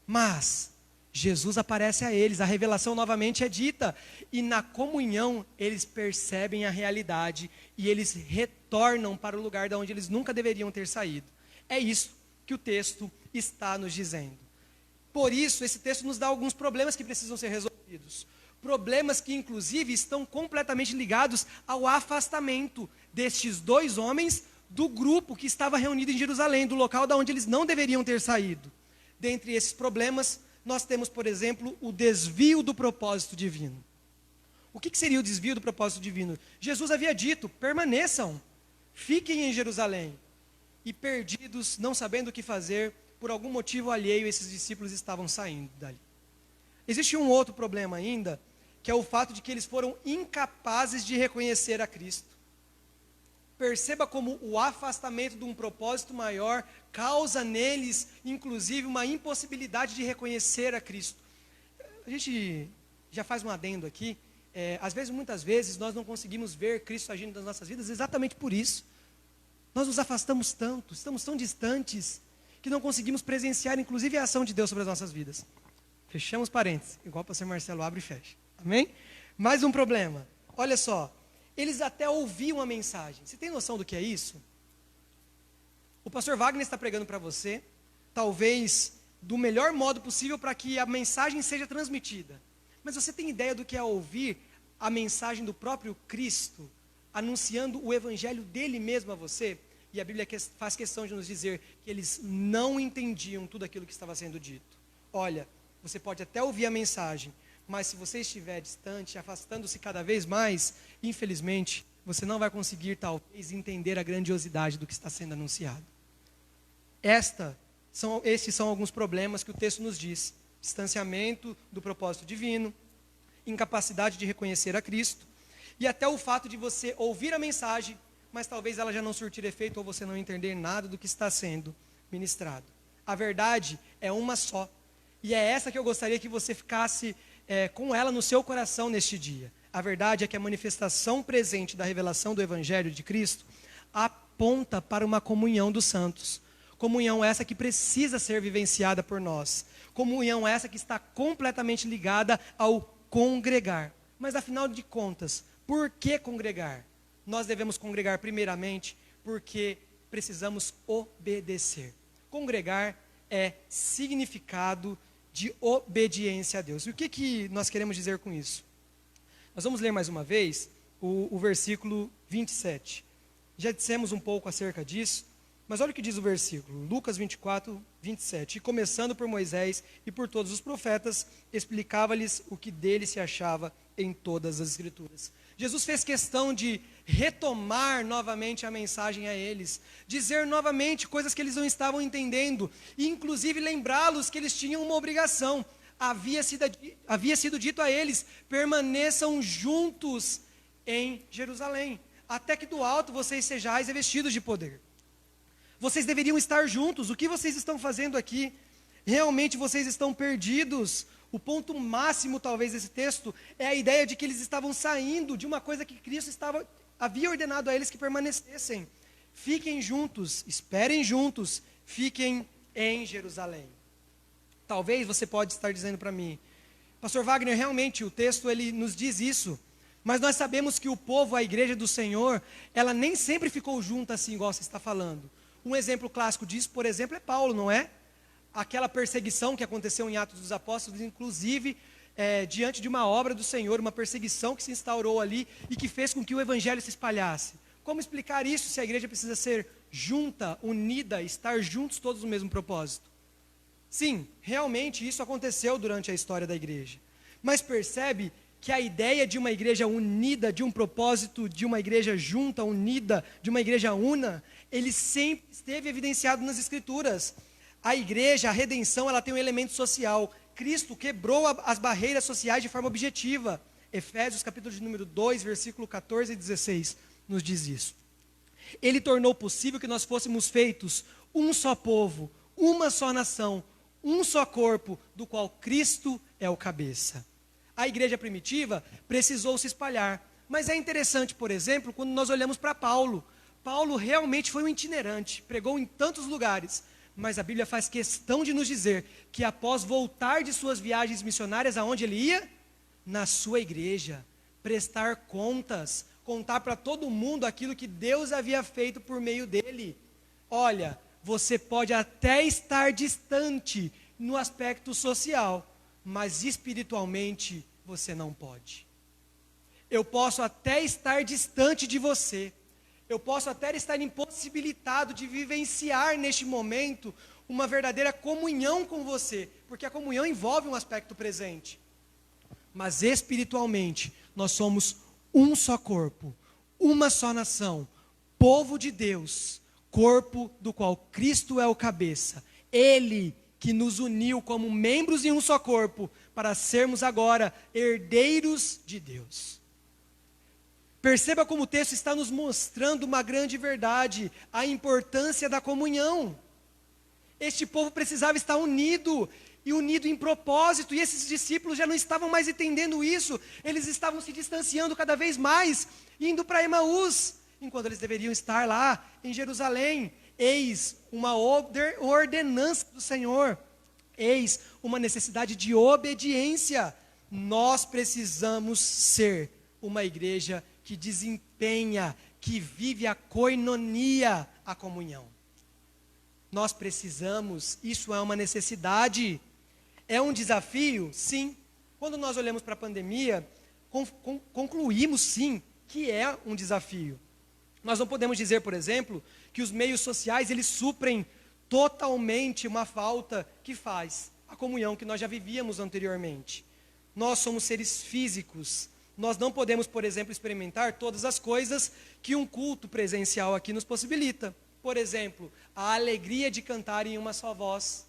[SPEAKER 2] Mas Jesus aparece a eles, a revelação novamente é dita, e na comunhão eles percebem a realidade e eles retornam para o lugar de onde eles nunca deveriam ter saído. É isso que o texto está nos dizendo. Por isso, esse texto nos dá alguns problemas que precisam ser resolvidos. Problemas que, inclusive, estão completamente ligados ao afastamento destes dois homens do grupo que estava reunido em Jerusalém, do local da onde eles não deveriam ter saído. Dentre esses problemas, nós temos, por exemplo, o desvio do propósito divino. O que seria o desvio do propósito divino? Jesus havia dito: permaneçam, fiquem em Jerusalém. E perdidos, não sabendo o que fazer, por algum motivo alheio, esses discípulos estavam saindo dali. Existe um outro problema ainda, que é o fato de que eles foram incapazes de reconhecer a Cristo. Perceba como o afastamento de um propósito maior causa neles, inclusive, uma impossibilidade de reconhecer a Cristo. A gente já faz um adendo aqui. Muitas vezes, nós não conseguimos ver Cristo agindo nas nossas vidas exatamente por isso. Nós nos afastamos tanto, estamos tão distantes, que não conseguimos presenciar, inclusive, a ação de Deus sobre as nossas vidas. Fechamos parênteses, igual o pastor Marcelo abre e fecha. Amém? Mais um problema. Olha só. Eles até ouviam a mensagem. Você tem noção do que é isso? O pastor Wagner está pregando para você, talvez do melhor modo possível para que a mensagem seja transmitida. Mas você tem ideia do que é ouvir a mensagem do próprio Cristo, anunciando o evangelho dele mesmo a você? E a Bíblia faz questão de nos dizer que eles não entendiam tudo aquilo que estava sendo dito. Olha, você pode até ouvir a mensagem, mas se você estiver distante, afastando-se cada vez mais, infelizmente, você não vai conseguir, talvez, entender a grandiosidade do que está sendo anunciado. Estes são alguns problemas que o texto nos diz: distanciamento do propósito divino, incapacidade de reconhecer a Cristo, e até o fato de você ouvir a mensagem, mas talvez ela já não surtir efeito, ou você não entender nada do que está sendo ministrado. A verdade é uma só, e é essa que eu gostaria que você ficasse com ela no seu coração neste dia. A verdade é que a manifestação presente da revelação do Evangelho de Cristo aponta para uma comunhão dos santos. Comunhão essa que precisa ser vivenciada por nós. Comunhão essa que está completamente ligada ao congregar. Mas afinal de contas, por que congregar? Nós devemos congregar primeiramente porque precisamos obedecer. Congregar é significado de obediência a Deus. E o que nós queremos dizer com isso? Nós vamos ler mais uma vez o versículo 27. Já dissemos um pouco acerca disso, mas olha o que diz o versículo, Lucas 24, 27. E começando por Moisés e por todos os profetas, explicava-lhes o que dele se achava em todas as Escrituras. Jesus fez questão de retomar novamente a mensagem a eles, dizer novamente coisas que eles não estavam entendendo, e inclusive lembrá-los que eles tinham uma obrigação. Havia sido dito a eles: permaneçam juntos em Jerusalém, até que do alto vocês sejais revestidos de poder. Vocês deveriam estar juntos. O que vocês estão fazendo aqui? Realmente vocês estão perdidos. O ponto máximo, talvez, desse texto é a ideia de que eles estavam saindo de uma coisa que Cristo havia ordenado a eles que permanecessem. Fiquem juntos, esperem juntos, fiquem em Jerusalém. Talvez você pode estar dizendo para mim: Pastor Wagner, realmente o texto ele nos diz isso, mas nós sabemos que o povo, a igreja do Senhor, ela nem sempre ficou junta assim, igual você está falando. Um exemplo clássico disso, por exemplo, é Paulo, não é? Aquela perseguição que aconteceu em Atos dos Apóstolos, inclusive diante de uma obra do Senhor, uma perseguição que se instaurou ali e que fez com que o evangelho se espalhasse. Como explicar isso se a igreja precisa ser junta, unida, estar juntos todos no mesmo propósito? Sim, realmente isso aconteceu durante a história da igreja. Mas percebe que a ideia de uma igreja unida, de um propósito, de uma igreja junta, unida, de uma igreja una, ele sempre esteve evidenciado nas Escrituras. A igreja, a redenção, ela tem um elemento social. Cristo quebrou as barreiras sociais de forma objetiva. Efésios capítulo de número 2, versículo 14 e 16, nos diz isso. Ele tornou possível que nós fôssemos feitos um só povo, uma só nação, um só corpo, do qual Cristo é o cabeça. A igreja primitiva precisou se espalhar. Mas é interessante, por exemplo, quando nós olhamos para Paulo. Paulo realmente foi um itinerante, pregou em tantos lugares. Mas a Bíblia faz questão de nos dizer que após voltar de suas viagens missionárias, aonde ele ia? Na sua igreja, prestar contas, contar para todo mundo aquilo que Deus havia feito por meio dele. Olha, você pode até estar distante no aspecto social, mas espiritualmente você não pode. Eu posso até estar distante de você, eu posso até estar impossibilitado de vivenciar neste momento uma verdadeira comunhão com você, porque a comunhão envolve um aspecto presente. Mas espiritualmente, nós somos um só corpo, uma só nação, povo de Deus, corpo do qual Cristo é o cabeça. Ele que nos uniu como membros em um só corpo, para sermos agora herdeiros de Deus. Perceba como o texto está nos mostrando uma grande verdade, a importância da comunhão. Este povo precisava estar unido, e unido em propósito, e esses discípulos já não estavam mais entendendo isso, eles estavam se distanciando cada vez mais, indo para Emaús, enquanto eles deveriam estar lá em Jerusalém. Eis uma ordenança do Senhor, eis uma necessidade de obediência. Nós precisamos ser uma igreja que desempenha, que vive a koinonia, a comunhão. Nós precisamos, isso é uma necessidade. É um desafio? Sim. Quando nós olhamos para a pandemia, concluímos sim que é um desafio. Nós não podemos dizer, por exemplo, que os meios sociais eles suprem totalmente uma falta que faz a comunhão que nós já vivíamos anteriormente. Nós somos seres físicos. Nós não podemos, por exemplo, experimentar todas as coisas que um culto presencial aqui nos possibilita. Por exemplo, a alegria de cantar em uma só voz.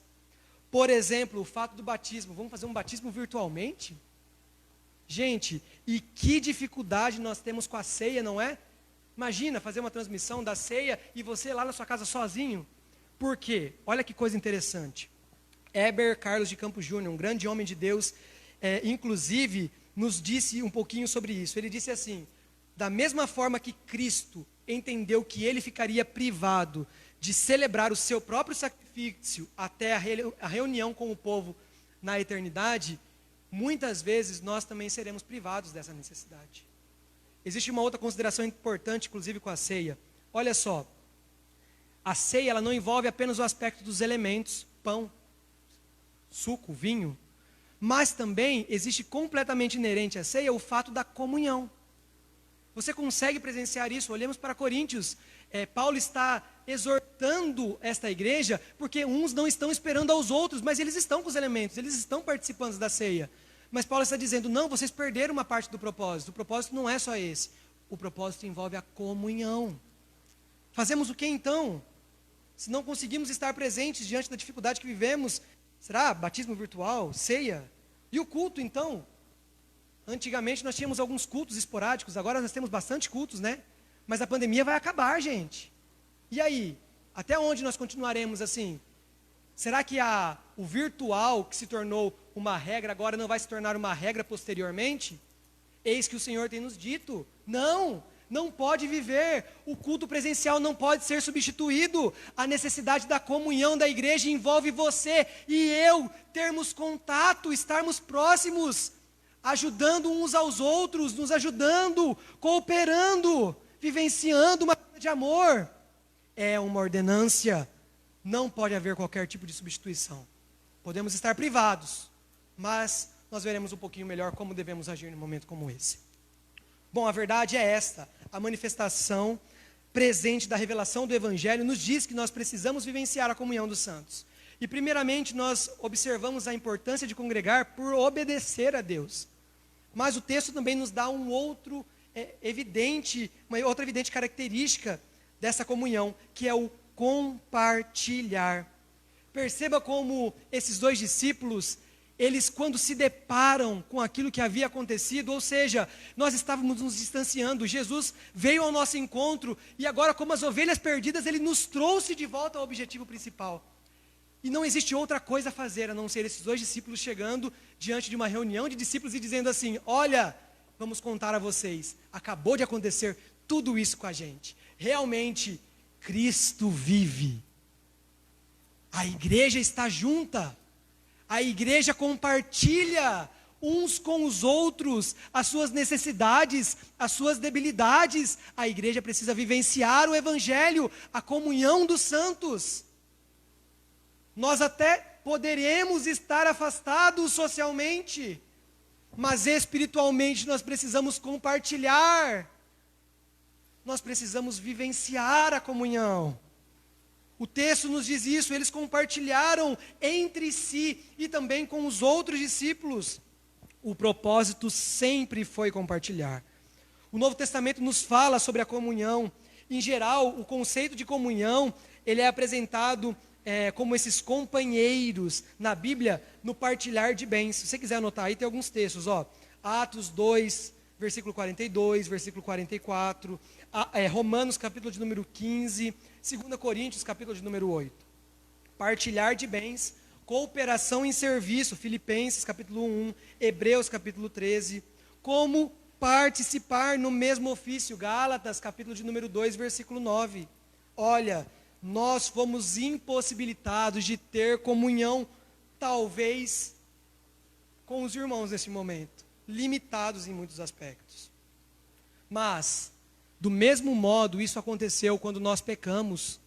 [SPEAKER 2] Por exemplo, o fato do batismo. Vamos fazer um batismo virtualmente? Gente, e que dificuldade nós temos com a ceia, não é? Imagina fazer uma transmissão da ceia e você lá na sua casa sozinho. Por quê? Olha que coisa interessante. Heber Carlos de Campos Júnior, um grande homem de Deus, inclusive nos disse um pouquinho sobre isso. Ele disse assim: da mesma forma que Cristo entendeu que ele ficaria privado de celebrar o seu próprio sacrifício até a reunião com o povo na eternidade, muitas vezes nós também seremos privados dessa necessidade. Existe uma outra consideração importante, inclusive com a ceia. Olha só, a ceia ela não envolve apenas o aspecto dos elementos, pão, suco, vinho, mas também existe completamente inerente à ceia o fato da comunhão. Você consegue presenciar isso? Olhemos para Coríntios. Paulo está exortando esta igreja, porque uns não estão esperando aos outros, mas eles estão com os elementos, eles estão participando da ceia. Mas Paulo está dizendo, não, vocês perderam uma parte do propósito. O propósito não é só esse. O propósito envolve a comunhão. Fazemos o que então? Se não conseguimos estar presentes diante da dificuldade que vivemos, será batismo virtual, ceia? E o culto então? Antigamente nós tínhamos alguns cultos esporádicos, agora nós temos bastante cultos, né? Mas a pandemia vai acabar, gente. E aí? Até onde nós continuaremos assim? Será que o virtual que se tornou uma regra agora não vai se tornar uma regra posteriormente? Eis que o Senhor tem nos dito, não, não pode viver. O culto presencial não pode ser substituído. A necessidade da comunhão da igreja envolve você e eu termos contato, estarmos próximos, ajudando uns aos outros, nos ajudando, cooperando, vivenciando uma vida de amor. É uma ordenância. Não pode haver qualquer tipo de substituição. Podemos estar privados, mas nós veremos um pouquinho melhor como devemos agir num momento como esse. Bom, a verdade é esta: a manifestação presente da revelação do Evangelho nos diz que nós precisamos vivenciar a comunhão dos santos. E primeiramente nós observamos a importância de congregar por obedecer a Deus. Mas o texto também nos dá uma outra evidente característica dessa comunhão, que é o compartilhar. Perceba como esses dois discípulos, eles quando se deparam com aquilo que havia acontecido, ou seja, nós estávamos nos distanciando, Jesus veio ao nosso encontro e agora, como as ovelhas perdidas, Ele nos trouxe de volta ao objetivo principal. E não existe outra coisa a fazer, a não ser esses dois discípulos chegando diante de uma reunião de discípulos e dizendo assim: olha, vamos contar a vocês, acabou de acontecer tudo isso com a gente. Realmente, Cristo vive. A igreja está junta. A igreja compartilha uns com os outros as suas necessidades, as suas debilidades. A igreja precisa vivenciar o Evangelho, a comunhão dos santos. Nós até poderemos estar afastados socialmente, mas espiritualmente nós precisamos compartilhar. Nós precisamos vivenciar a comunhão. O texto nos diz isso, eles compartilharam entre si e também com os outros discípulos. O propósito sempre foi compartilhar. O Novo Testamento nos fala sobre a comunhão. Em geral, o conceito de comunhão, ele é apresentado como esses companheiros na Bíblia, no partilhar de bens. Se você quiser anotar aí, tem alguns textos, Atos 2, versículo 42, versículo 44, Romanos capítulo de número 15, 2 Coríntios capítulo de número 8. Partilhar de bens, cooperação em serviço, Filipenses capítulo 1, Hebreus capítulo 13, como participar no mesmo ofício, Gálatas capítulo de número 2, versículo 9. Olha, nós fomos impossibilitados de ter comunhão, talvez, com os irmãos nesse momento, limitados em muitos aspectos. Mas, do mesmo modo, isso aconteceu quando nós pecamos.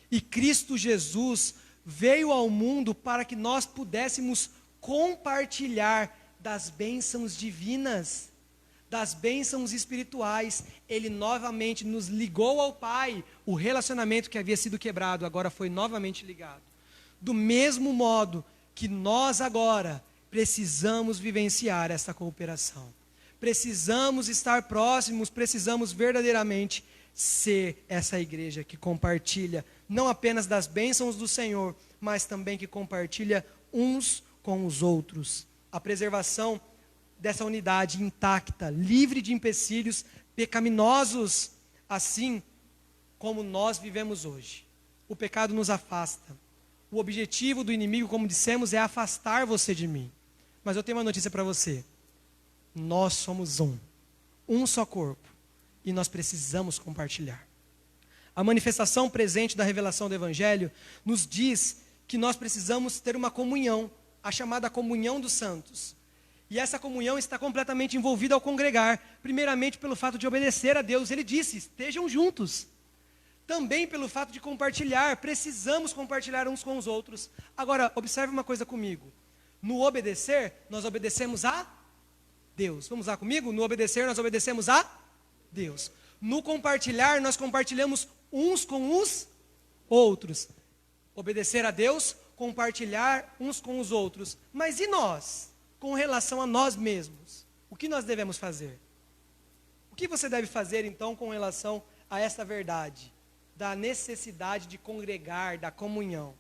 [SPEAKER 2] E Cristo Jesus veio ao mundo para que nós pudéssemos compartilhar das bênçãos divinas, das bênçãos espirituais. Ele novamente nos ligou ao Pai. O relacionamento que havia sido quebrado agora foi novamente ligado. Do mesmo modo que nós agora precisamos vivenciar essa cooperação. Precisamos estar próximos, precisamos verdadeiramente ser essa igreja que compartilha não apenas das bênçãos do Senhor, mas também que compartilha uns com os outros. A preservação dessa unidade intacta, livre de empecilhos pecaminosos, assim como nós vivemos hoje. O pecado nos afasta. O objetivo do inimigo, como dissemos, é afastar você de mim. Mas eu tenho uma notícia para você. Nós somos um só corpo, e nós precisamos compartilhar. A manifestação presente da revelação do Evangelho nos diz que nós precisamos ter uma comunhão, a chamada comunhão dos santos. E essa comunhão está completamente envolvida ao congregar, primeiramente pelo fato de obedecer a Deus. Ele disse, estejam juntos. Também pelo fato de compartilhar, precisamos compartilhar uns com os outros. Agora, observe uma coisa comigo. No obedecer, nós obedecemos a Deus. Vamos lá comigo? No obedecer, nós obedecemos a Deus. No compartilhar, nós compartilhamos uns com os outros. Obedecer a Deus, compartilhar uns com os outros. Mas e nós? Com relação a nós mesmos, o que nós devemos fazer? O que você deve fazer, então, com relação a essa verdade, da necessidade de congregar, da comunhão?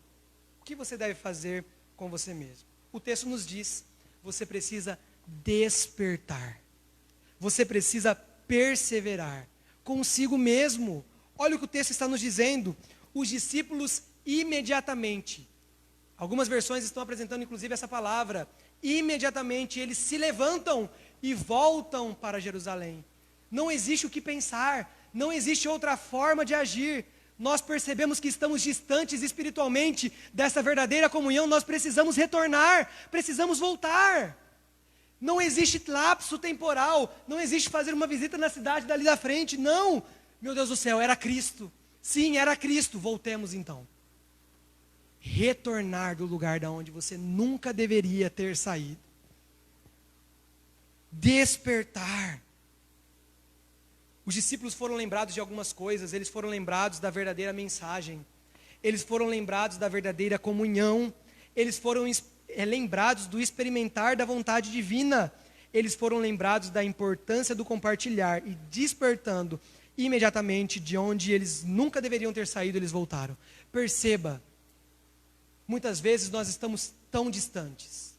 [SPEAKER 2] O que você deve fazer com você mesmo? O texto nos diz, você precisa despertar. Você precisa perseverar consigo mesmo. Olha o que o texto está nos dizendo. Os discípulos imediatamente, algumas versões estão apresentando inclusive essa palavra, imediatamente eles se levantam e voltam para Jerusalém. não existe o que pensar, não existe outra forma de agir. Nós percebemos que estamos distantes espiritualmente dessa verdadeira comunhão, nós precisamos retornar, precisamos voltar. Não existe lapso temporal, não existe fazer uma visita na cidade dali da frente, não. Meu Deus do céu, era Cristo. Sim, era Cristo, voltemos então. Retornar do lugar da onde você nunca deveria ter saído. Despertar. Os discípulos foram lembrados de algumas coisas, eles foram lembrados da verdadeira mensagem, eles foram lembrados da verdadeira comunhão, eles foram lembrados do experimentar da vontade divina, eles foram lembrados da importância do compartilhar e despertando imediatamente de onde eles nunca deveriam ter saído, eles voltaram. Perceba, muitas vezes nós estamos tão distantes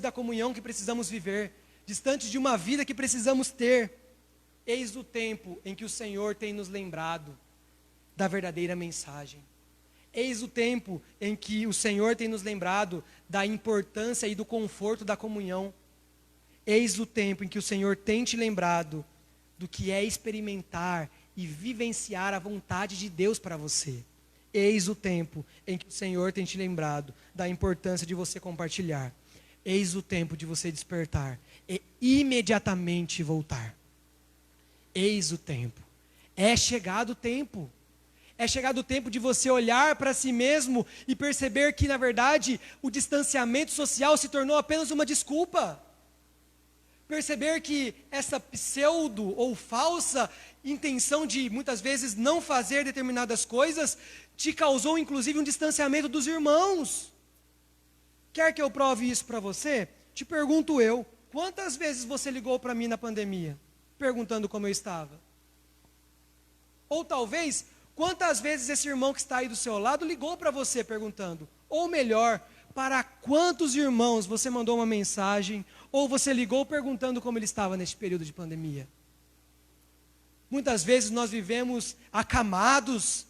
[SPEAKER 2] da comunhão que precisamos viver, distantes de uma vida que precisamos ter. Eis o tempo em que o Senhor tem nos lembrado da verdadeira mensagem. Eis o tempo em que o Senhor tem nos lembrado da importância e do conforto da comunhão. Eis o tempo em que o Senhor tem te lembrado do que é experimentar e vivenciar a vontade de Deus para você. Eis o tempo em que o Senhor tem te lembrado da importância de você compartilhar. Eis o tempo de você despertar e imediatamente voltar. Eis o tempo. É chegado o tempo. É chegado o tempo de você olhar para si mesmo e perceber que, na verdade, o distanciamento social se tornou apenas uma desculpa. Perceber que essa pseudo ou falsa intenção de, muitas vezes, não fazer determinadas coisas, te causou, inclusive, um distanciamento dos irmãos. Quer que eu prove isso para você? Te pergunto eu, quantas vezes você ligou para mim na pandemia, perguntando como eu estava? Ou talvez, quantas vezes esse irmão que está aí do seu lado ligou para você perguntando? Ou melhor, para quantos irmãos você mandou uma mensagem, ou você ligou perguntando como ele estava neste período de pandemia? Muitas vezes nós vivemos acamados,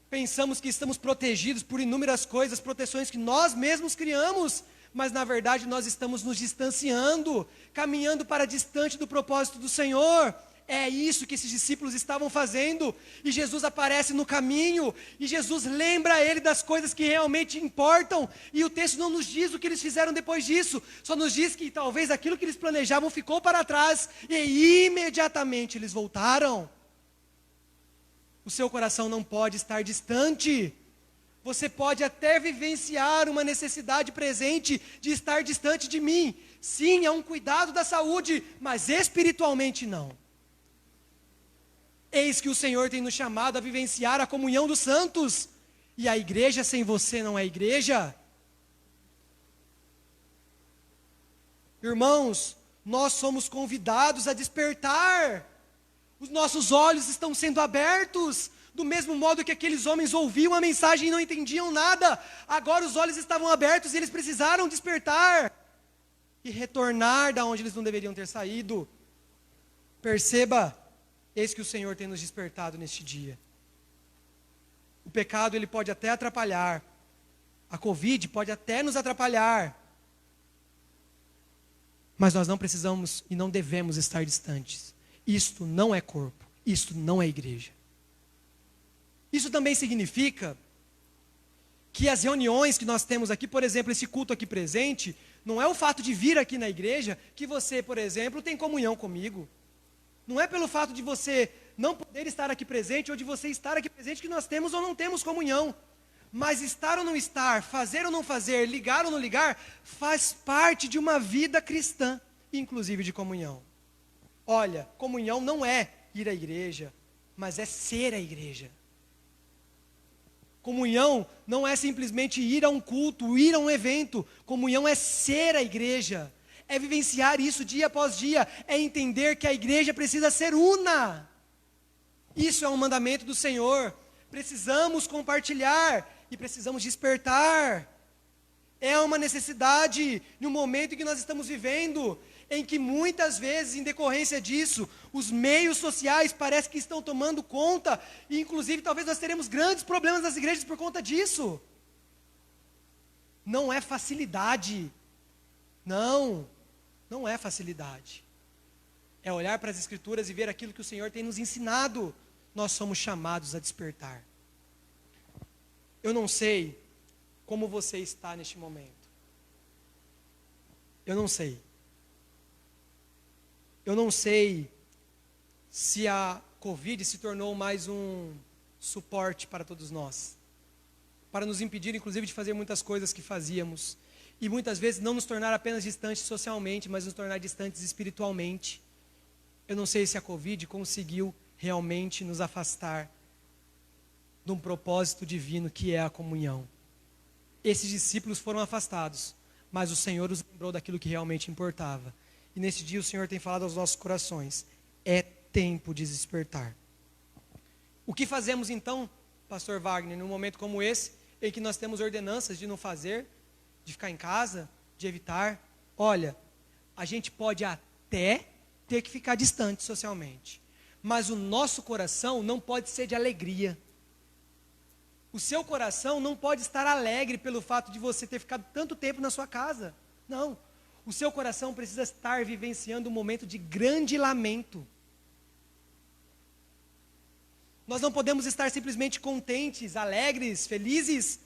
[SPEAKER 2] pensamos que estamos protegidos por inúmeras coisas, proteções que nós mesmos criamos, mas na verdade nós estamos nos distanciando, caminhando para distante do propósito do Senhor. É isso que esses discípulos estavam fazendo, e Jesus aparece no caminho, e Jesus lembra ele das coisas que realmente importam, e o texto não nos diz o que eles fizeram depois disso, só nos diz que talvez aquilo que eles planejavam ficou para trás, e imediatamente eles voltaram. O seu coração não pode estar distante. Você pode até vivenciar uma necessidade presente de estar distante de mim. Sim, é um cuidado da saúde, mas espiritualmente não. Eis que o Senhor tem nos chamado a vivenciar a comunhão dos santos. E a igreja sem você não é igreja. Irmãos, nós somos convidados a despertar. Os nossos olhos estão sendo abertos, do mesmo modo que aqueles homens ouviam a mensagem e não entendiam nada. Agora os olhos estavam abertos e eles precisaram despertar e retornar da onde eles não deveriam ter saído. Perceba, eis que o Senhor tem nos despertado neste dia. O pecado ele pode até atrapalhar, a Covid pode até nos atrapalhar, mas nós não precisamos e não devemos estar distantes. Isto não é corpo, isto não é igreja. Isso também significa que as reuniões que nós temos aqui, por exemplo, esse culto aqui presente, não é o fato de vir aqui na igreja que você, por exemplo, tem comunhão comigo. Não é pelo fato de você não poder estar aqui presente ou de você estar aqui presente que nós temos ou não temos comunhão. Mas estar ou não estar, fazer ou não fazer, ligar ou não ligar, faz parte de uma vida cristã, inclusive de comunhão. Olha, comunhão não é ir à igreja, mas é ser a igreja. Comunhão não é simplesmente ir a um culto, ir a um evento. Comunhão é ser a igreja. É vivenciar isso dia após dia. É entender que a igreja precisa ser una. Isso é um mandamento do Senhor. Precisamos compartilhar e precisamos despertar. É uma necessidade no momento em que nós estamos vivendo, em que muitas vezes, em decorrência disso, os meios sociais parecem que estão tomando conta, e inclusive talvez nós teremos grandes problemas nas igrejas por conta disso. Não é facilidade. Não é facilidade. É olhar para as Escrituras e ver aquilo que o Senhor tem nos ensinado. Nós somos chamados a despertar. Eu não sei como você está neste momento. Eu não sei. Eu não sei se a Covid se tornou mais um suporte para todos nós, para nos impedir, inclusive, de fazer muitas coisas que fazíamos, e muitas vezes não nos tornar apenas distantes socialmente, mas nos tornar distantes espiritualmente. Eu não sei se a Covid conseguiu realmente nos afastar de um propósito divino que é a comunhão. Esses discípulos foram afastados, mas o Senhor os lembrou daquilo que realmente importava. E nesse dia o Senhor tem falado aos nossos corações: é tempo de despertar. O que fazemos então, pastor Wagner, num momento como esse, em que nós temos ordenanças de não fazer, de ficar em casa, de evitar? Olha, a gente pode até ter que ficar distante socialmente, mas o nosso coração não pode ser de alegria. O seu coração não pode estar alegre pelo fato de você ter ficado tanto tempo na sua casa. Não. O seu coração precisa estar vivenciando um momento de grande lamento. Nós não podemos estar simplesmente contentes, alegres, felizes,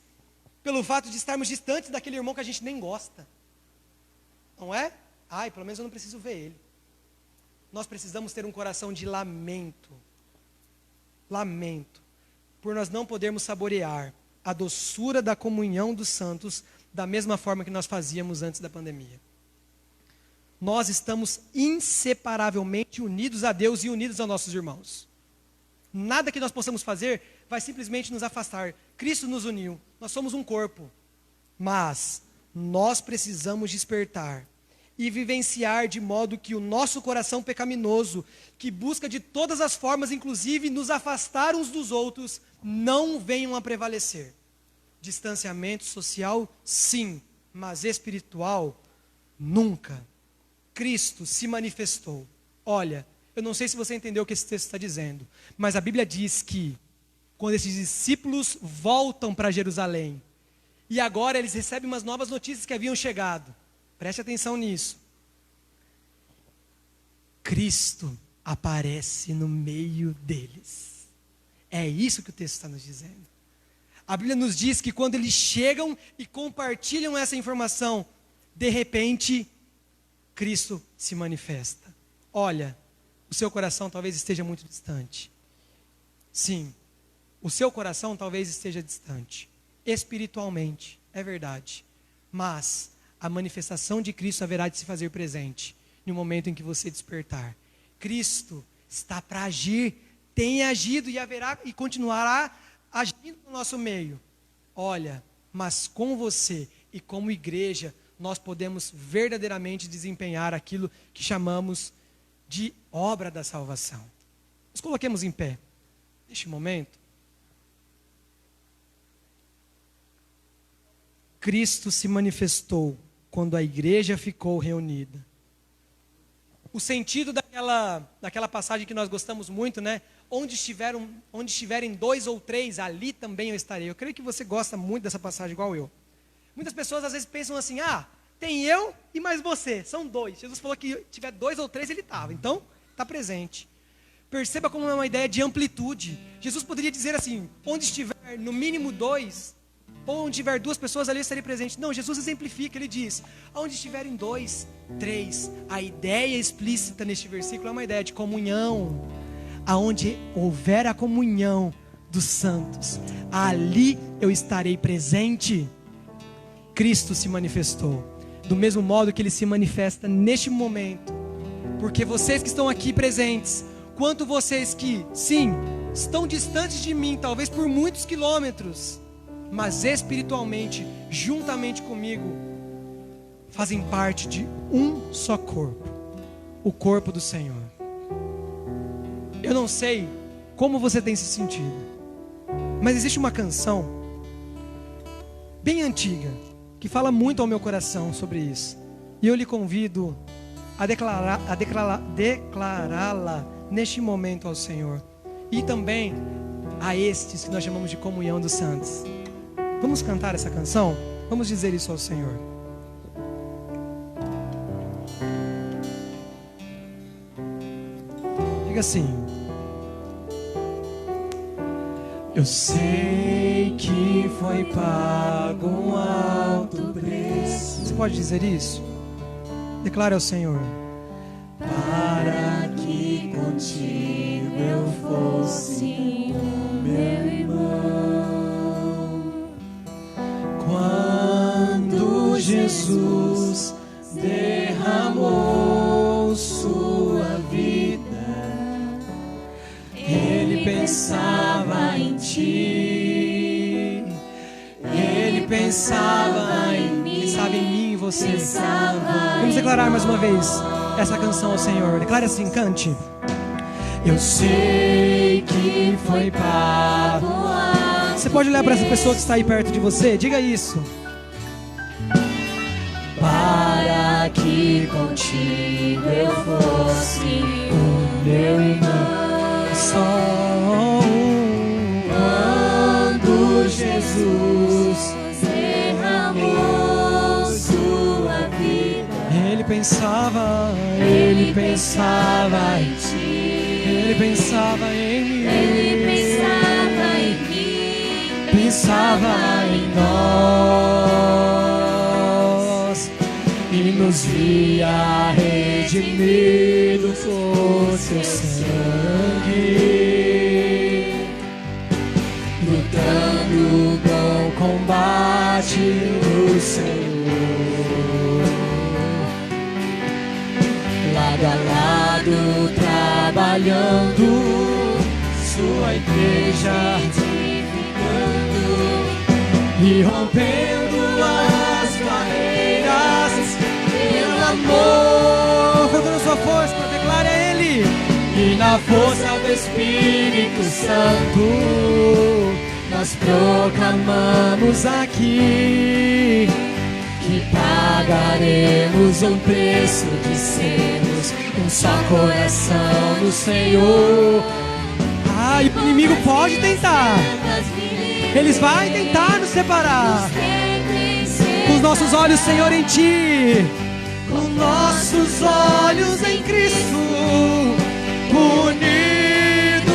[SPEAKER 2] pelo fato de estarmos distantes daquele irmão que a gente nem gosta. Não é? Ai, pelo menos eu não preciso ver ele. Nós precisamos ter um coração de lamento. Lamento. Por nós não podermos saborear a doçura da comunhão dos santos da mesma forma que nós fazíamos antes da pandemia. Nós estamos inseparavelmente unidos a Deus e unidos aos nossos irmãos. Nada que nós possamos fazer vai simplesmente nos afastar. Cristo nos uniu, nós somos um corpo. Mas nós precisamos despertar e vivenciar de modo que o nosso coração pecaminoso, que busca de todas as formas, inclusive nos afastar uns dos outros, não venham a prevalecer. Distanciamento social, sim, mas espiritual, nunca. Cristo se manifestou. Olha, eu não sei se você entendeu o que esse texto está dizendo, mas a Bíblia diz que quando esses discípulos voltam para Jerusalém, e agora eles recebem umas novas notícias que haviam chegado. Preste atenção nisso. Cristo aparece no meio deles. É isso que o texto está nos dizendo. A Bíblia nos diz que quando eles chegam e compartilham essa informação, de repente, Cristo se manifesta. Olha, o seu coração talvez esteja muito distante. Sim, o seu coração talvez esteja distante. Espiritualmente, é verdade. Mas a manifestação de Cristo haverá de se fazer presente no momento em que você despertar. Cristo está para agir, tem agido e haverá e continuará agindo no nosso meio. Olha, mas com você e como igreja, nós podemos verdadeiramente desempenhar aquilo que chamamos de obra da salvação. Nos coloquemos em pé neste momento. Cristo se manifestou quando a igreja ficou reunida. O sentido daquela passagem que nós gostamos muito, né? Onde estiverem 2 ou 3, ali também eu estarei. Eu creio que você gosta muito dessa passagem, igual eu. Muitas pessoas às vezes pensam assim: tem eu e mais você, são 2. Jesus falou que tiver 2 ou 3, ele estava. Então, está presente. Perceba como é uma ideia de amplitude. Jesus poderia dizer assim: onde estiver no mínimo 2, ou onde tiver 2 pessoas, ali eu estarei presente. Não, Jesus exemplifica, ele diz: onde estiverem 2, 3. A ideia explícita neste versículo é uma ideia de comunhão. Aonde houver a comunhão dos santos, ali eu estarei presente. Cristo se manifestou, do mesmo modo que ele se manifesta neste momento. Porque vocês que estão aqui presentes, quanto vocês que, sim, estão distantes de mim, talvez por muitos quilômetros, mas espiritualmente, juntamente comigo, fazem parte de um só corpo, o corpo do Senhor. Eu não sei como você tem se sentido, mas existe uma canção bem antiga que fala muito ao meu coração sobre isso, e eu lhe convido a declará-la neste momento ao Senhor, e também a estes que nós chamamos de comunhão dos santos. Vamos cantar essa canção? Vamos dizer isso ao Senhor. Diga assim: eu sei que foi pago um alto preço. Você pode dizer isso? Declare ao Senhor: para que contigo eu fosse o meu irmão. Quando Jesus derramou sua vida, Ele pensava em ti, Ele pensava em mim, pensava em mim e você. Vamos declarar mais uma vez essa canção ao Senhor. Declare assim, cante. Eu sei que foi pago. Você pode olhar para essa pessoa que está aí perto de você? Diga isso. Para que contigo eu fosse o meu irmão. Só quando Jesus derramou sua vida, Ele pensava em ti, Ele pensava em mim, Ele pensava em mim, pensava em nós e nos via redimidos por seu sangue, lutando o bom combate do Senhor, lado a lado trabalhando, sua igreja edificando e rompendo as barreiras pelo amor. Contando sua força, declare a Ele. E na força do Espírito Santo nós proclamamos aqui que pagaremos um preço de sermos um só coração no Senhor. Ah, e o inimigo pode tentar. Eles vão tentar nos separar. Com os nossos olhos, Senhor, em Ti. Com nossos olhos em Cristo, unidos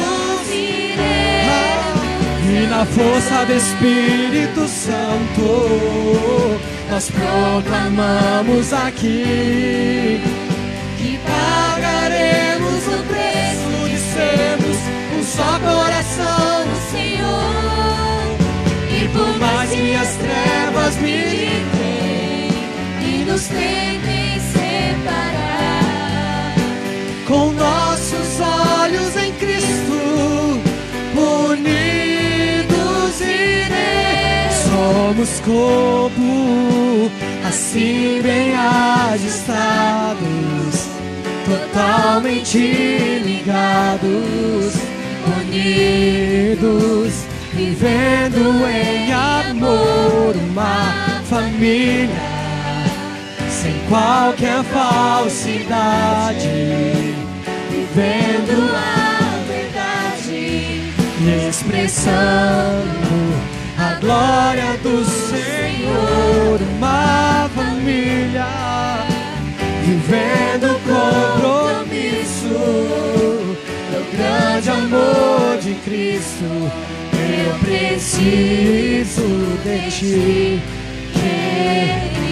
[SPEAKER 2] e na força do Espírito Santo nós proclamamos aqui que pagaremos o preço de sermos um só coração no Senhor. E por mais que as trevas militem e nos tentem separar, com nossos olhos em Cristo, unidos iremos. Somos corpo, assim bem ajustados, totalmente ligados, unidos, vivendo em amor, uma família sem qualquer falsidade, vivendo a verdade e expressando a glória do Senhor, uma família vivendo compromisso do grande amor de Cristo. Eu preciso de Ti,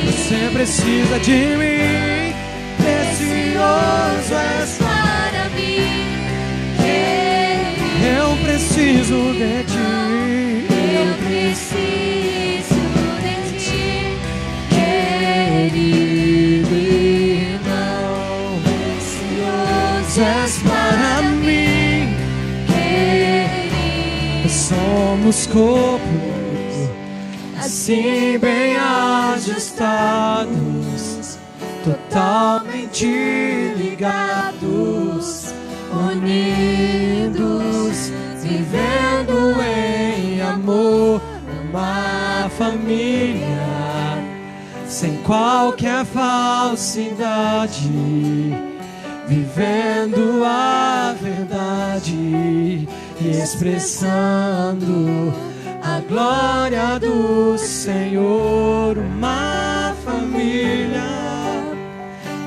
[SPEAKER 2] você precisa de mim, precioso és para mim, eu preciso de Ti, eu preciso de Ti, querido irmão, precioso és para mim, querido. Somos corpo, assim bem ajustados, totalmente ligados, unidos, vivendo em amor, uma família sem qualquer falsidade, vivendo a verdade e expressando a glória do Senhor, uma família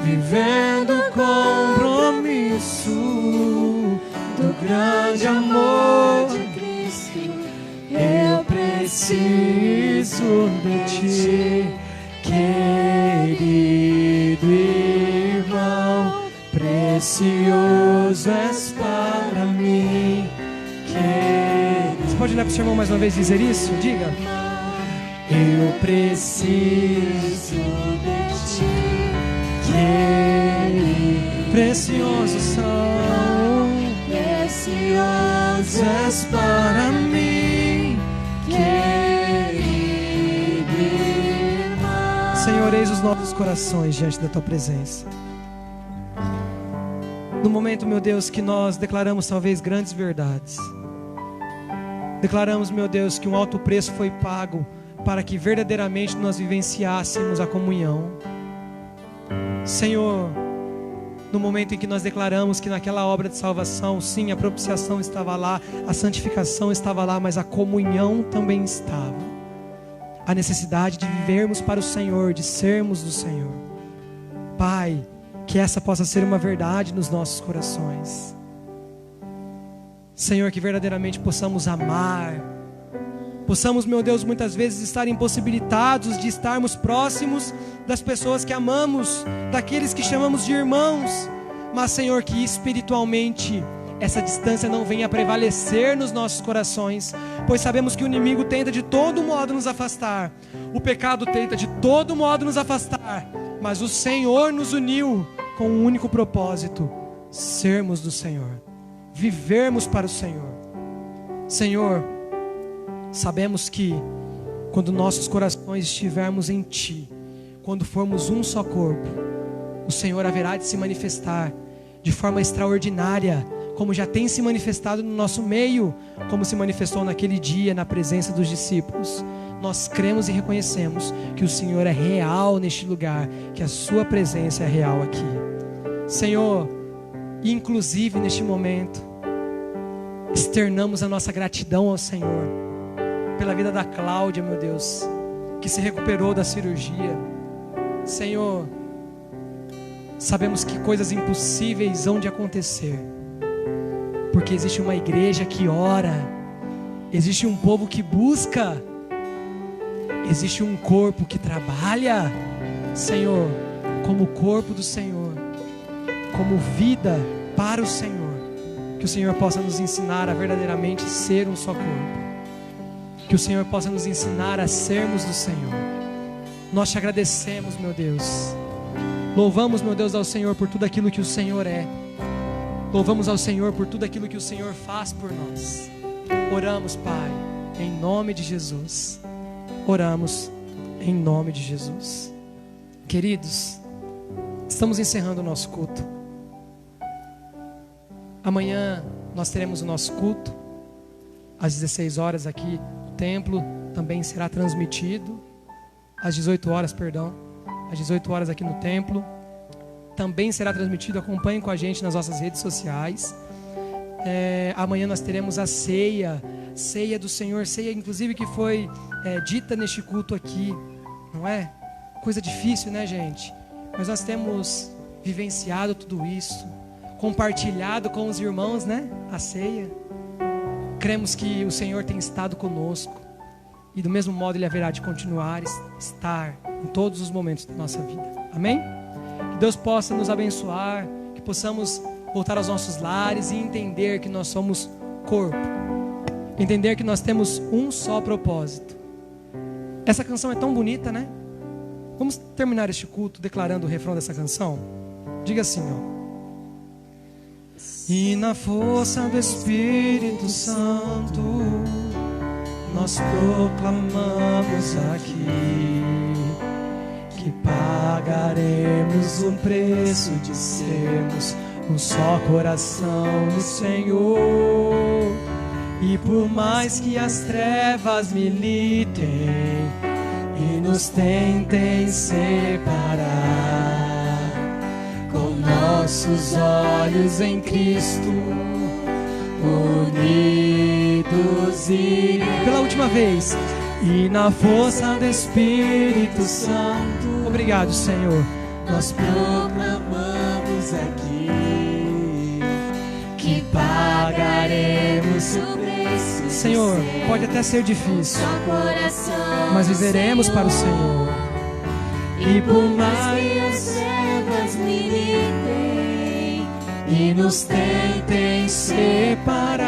[SPEAKER 2] vivendo compromisso grande amor de Cristo, eu preciso de ti, querido irmão, precioso és para mim, querido. Você pode olhar para o seu irmão mais uma vez e dizer isso? Diga. Eu preciso de ti, querido, precioso são, precioso és para mim, querido irmão. Senhor, eis os nossos corações diante da tua presença. No momento, meu Deus, que nós declaramos talvez grandes verdades, declaramos, meu Deus, que um alto preço foi pago para que verdadeiramente nós vivenciássemos a comunhão. Senhor, no momento em que nós declaramos que naquela obra de salvação, sim, a propiciação estava lá, a santificação estava lá, mas a comunhão também estava. A necessidade de vivermos para o Senhor, de sermos do Senhor. Pai, que essa possa ser uma verdade nos nossos corações. Senhor, que verdadeiramente possamos amar, possamos, meu Deus, muitas vezes estar impossibilitados de estarmos próximos das pessoas que amamos, daqueles que chamamos de irmãos, mas, Senhor, que espiritualmente essa distância não venha a prevalecer nos nossos corações, pois sabemos que o inimigo tenta de todo modo nos afastar, o pecado tenta de todo modo nos afastar, mas o Senhor nos uniu com um único propósito: sermos do Senhor, vivermos para o Senhor. Senhor, sabemos que quando nossos corações estivermos em Ti, quando formos um só corpo, o Senhor haverá de se manifestar de forma extraordinária, como já tem se manifestado no nosso meio, como se manifestou naquele dia na presença dos discípulos. Nós cremos e reconhecemos que o Senhor é real neste lugar, que a Sua presença é real aqui. Senhor, inclusive neste momento, externamos a nossa gratidão ao Senhor pela vida da Cláudia, meu Deus, que se recuperou da cirurgia. Senhor, sabemos que coisas impossíveis hão de acontecer, porque existe uma igreja que ora, existe um povo que busca, existe um corpo que trabalha, Senhor, como corpo do Senhor, como vida para o Senhor. Que o Senhor possa nos ensinar a verdadeiramente ser um só corpo, que o Senhor possa nos ensinar a sermos do Senhor. Nós te agradecemos, meu Deus, louvamos, meu Deus, ao Senhor por tudo aquilo que o Senhor é, louvamos ao Senhor por tudo aquilo que o Senhor faz por nós. Oramos, Pai, em nome de Jesus, oramos em nome de Jesus. Queridos, estamos encerrando o nosso culto. Amanhã nós teremos o nosso culto às 16 horas aqui. O templo também será transmitido às 18 horas, às 18 horas aqui no templo. Também será transmitido, acompanhem com a gente nas nossas redes sociais. Amanhã nós teremos a ceia do Senhor, ceia inclusive que foi dita neste culto aqui, não é? Coisa difícil, né, gente? Mas nós temos vivenciado tudo isso, compartilhado com os irmãos, né? A ceia. Cremos que o Senhor tem estado conosco e do mesmo modo Ele haverá de continuar estar em todos os momentos da nossa vida. Amém? Que Deus possa nos abençoar, que possamos voltar aos nossos lares e entender que nós somos corpo, entender que nós temos um só propósito. Essa canção é tão bonita, né? Vamos terminar este culto declarando o refrão dessa canção? Diga assim, ó: e na força do Espírito Santo nós proclamamos aqui que pagaremos o preço de sermos um só coração no Senhor. E por mais que as trevas militem e nos tentem separar, com nossos olhos em Cristo unidos e pela última vez, e na força do Espírito Santo, obrigado, Senhor, nós proclamamos aqui
[SPEAKER 3] que pagaremos o preço.
[SPEAKER 2] Senhor, pode até ser difícil,
[SPEAKER 3] Coração,
[SPEAKER 2] mas viveremos para o Senhor.
[SPEAKER 3] E por mais que as trevas militem e nos tentem separar,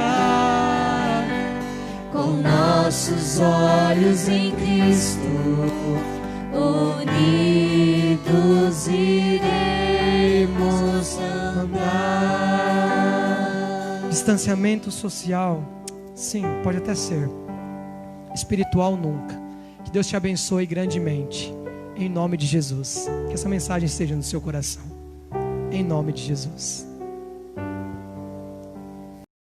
[SPEAKER 3] com nossos olhos em Cristo, unidos iremos andar.
[SPEAKER 2] Distanciamento social, sim, pode até ser. Espiritual, nunca. Que Deus te abençoe grandemente. Em nome de Jesus. Que essa mensagem esteja no seu coração. Em nome de Jesus.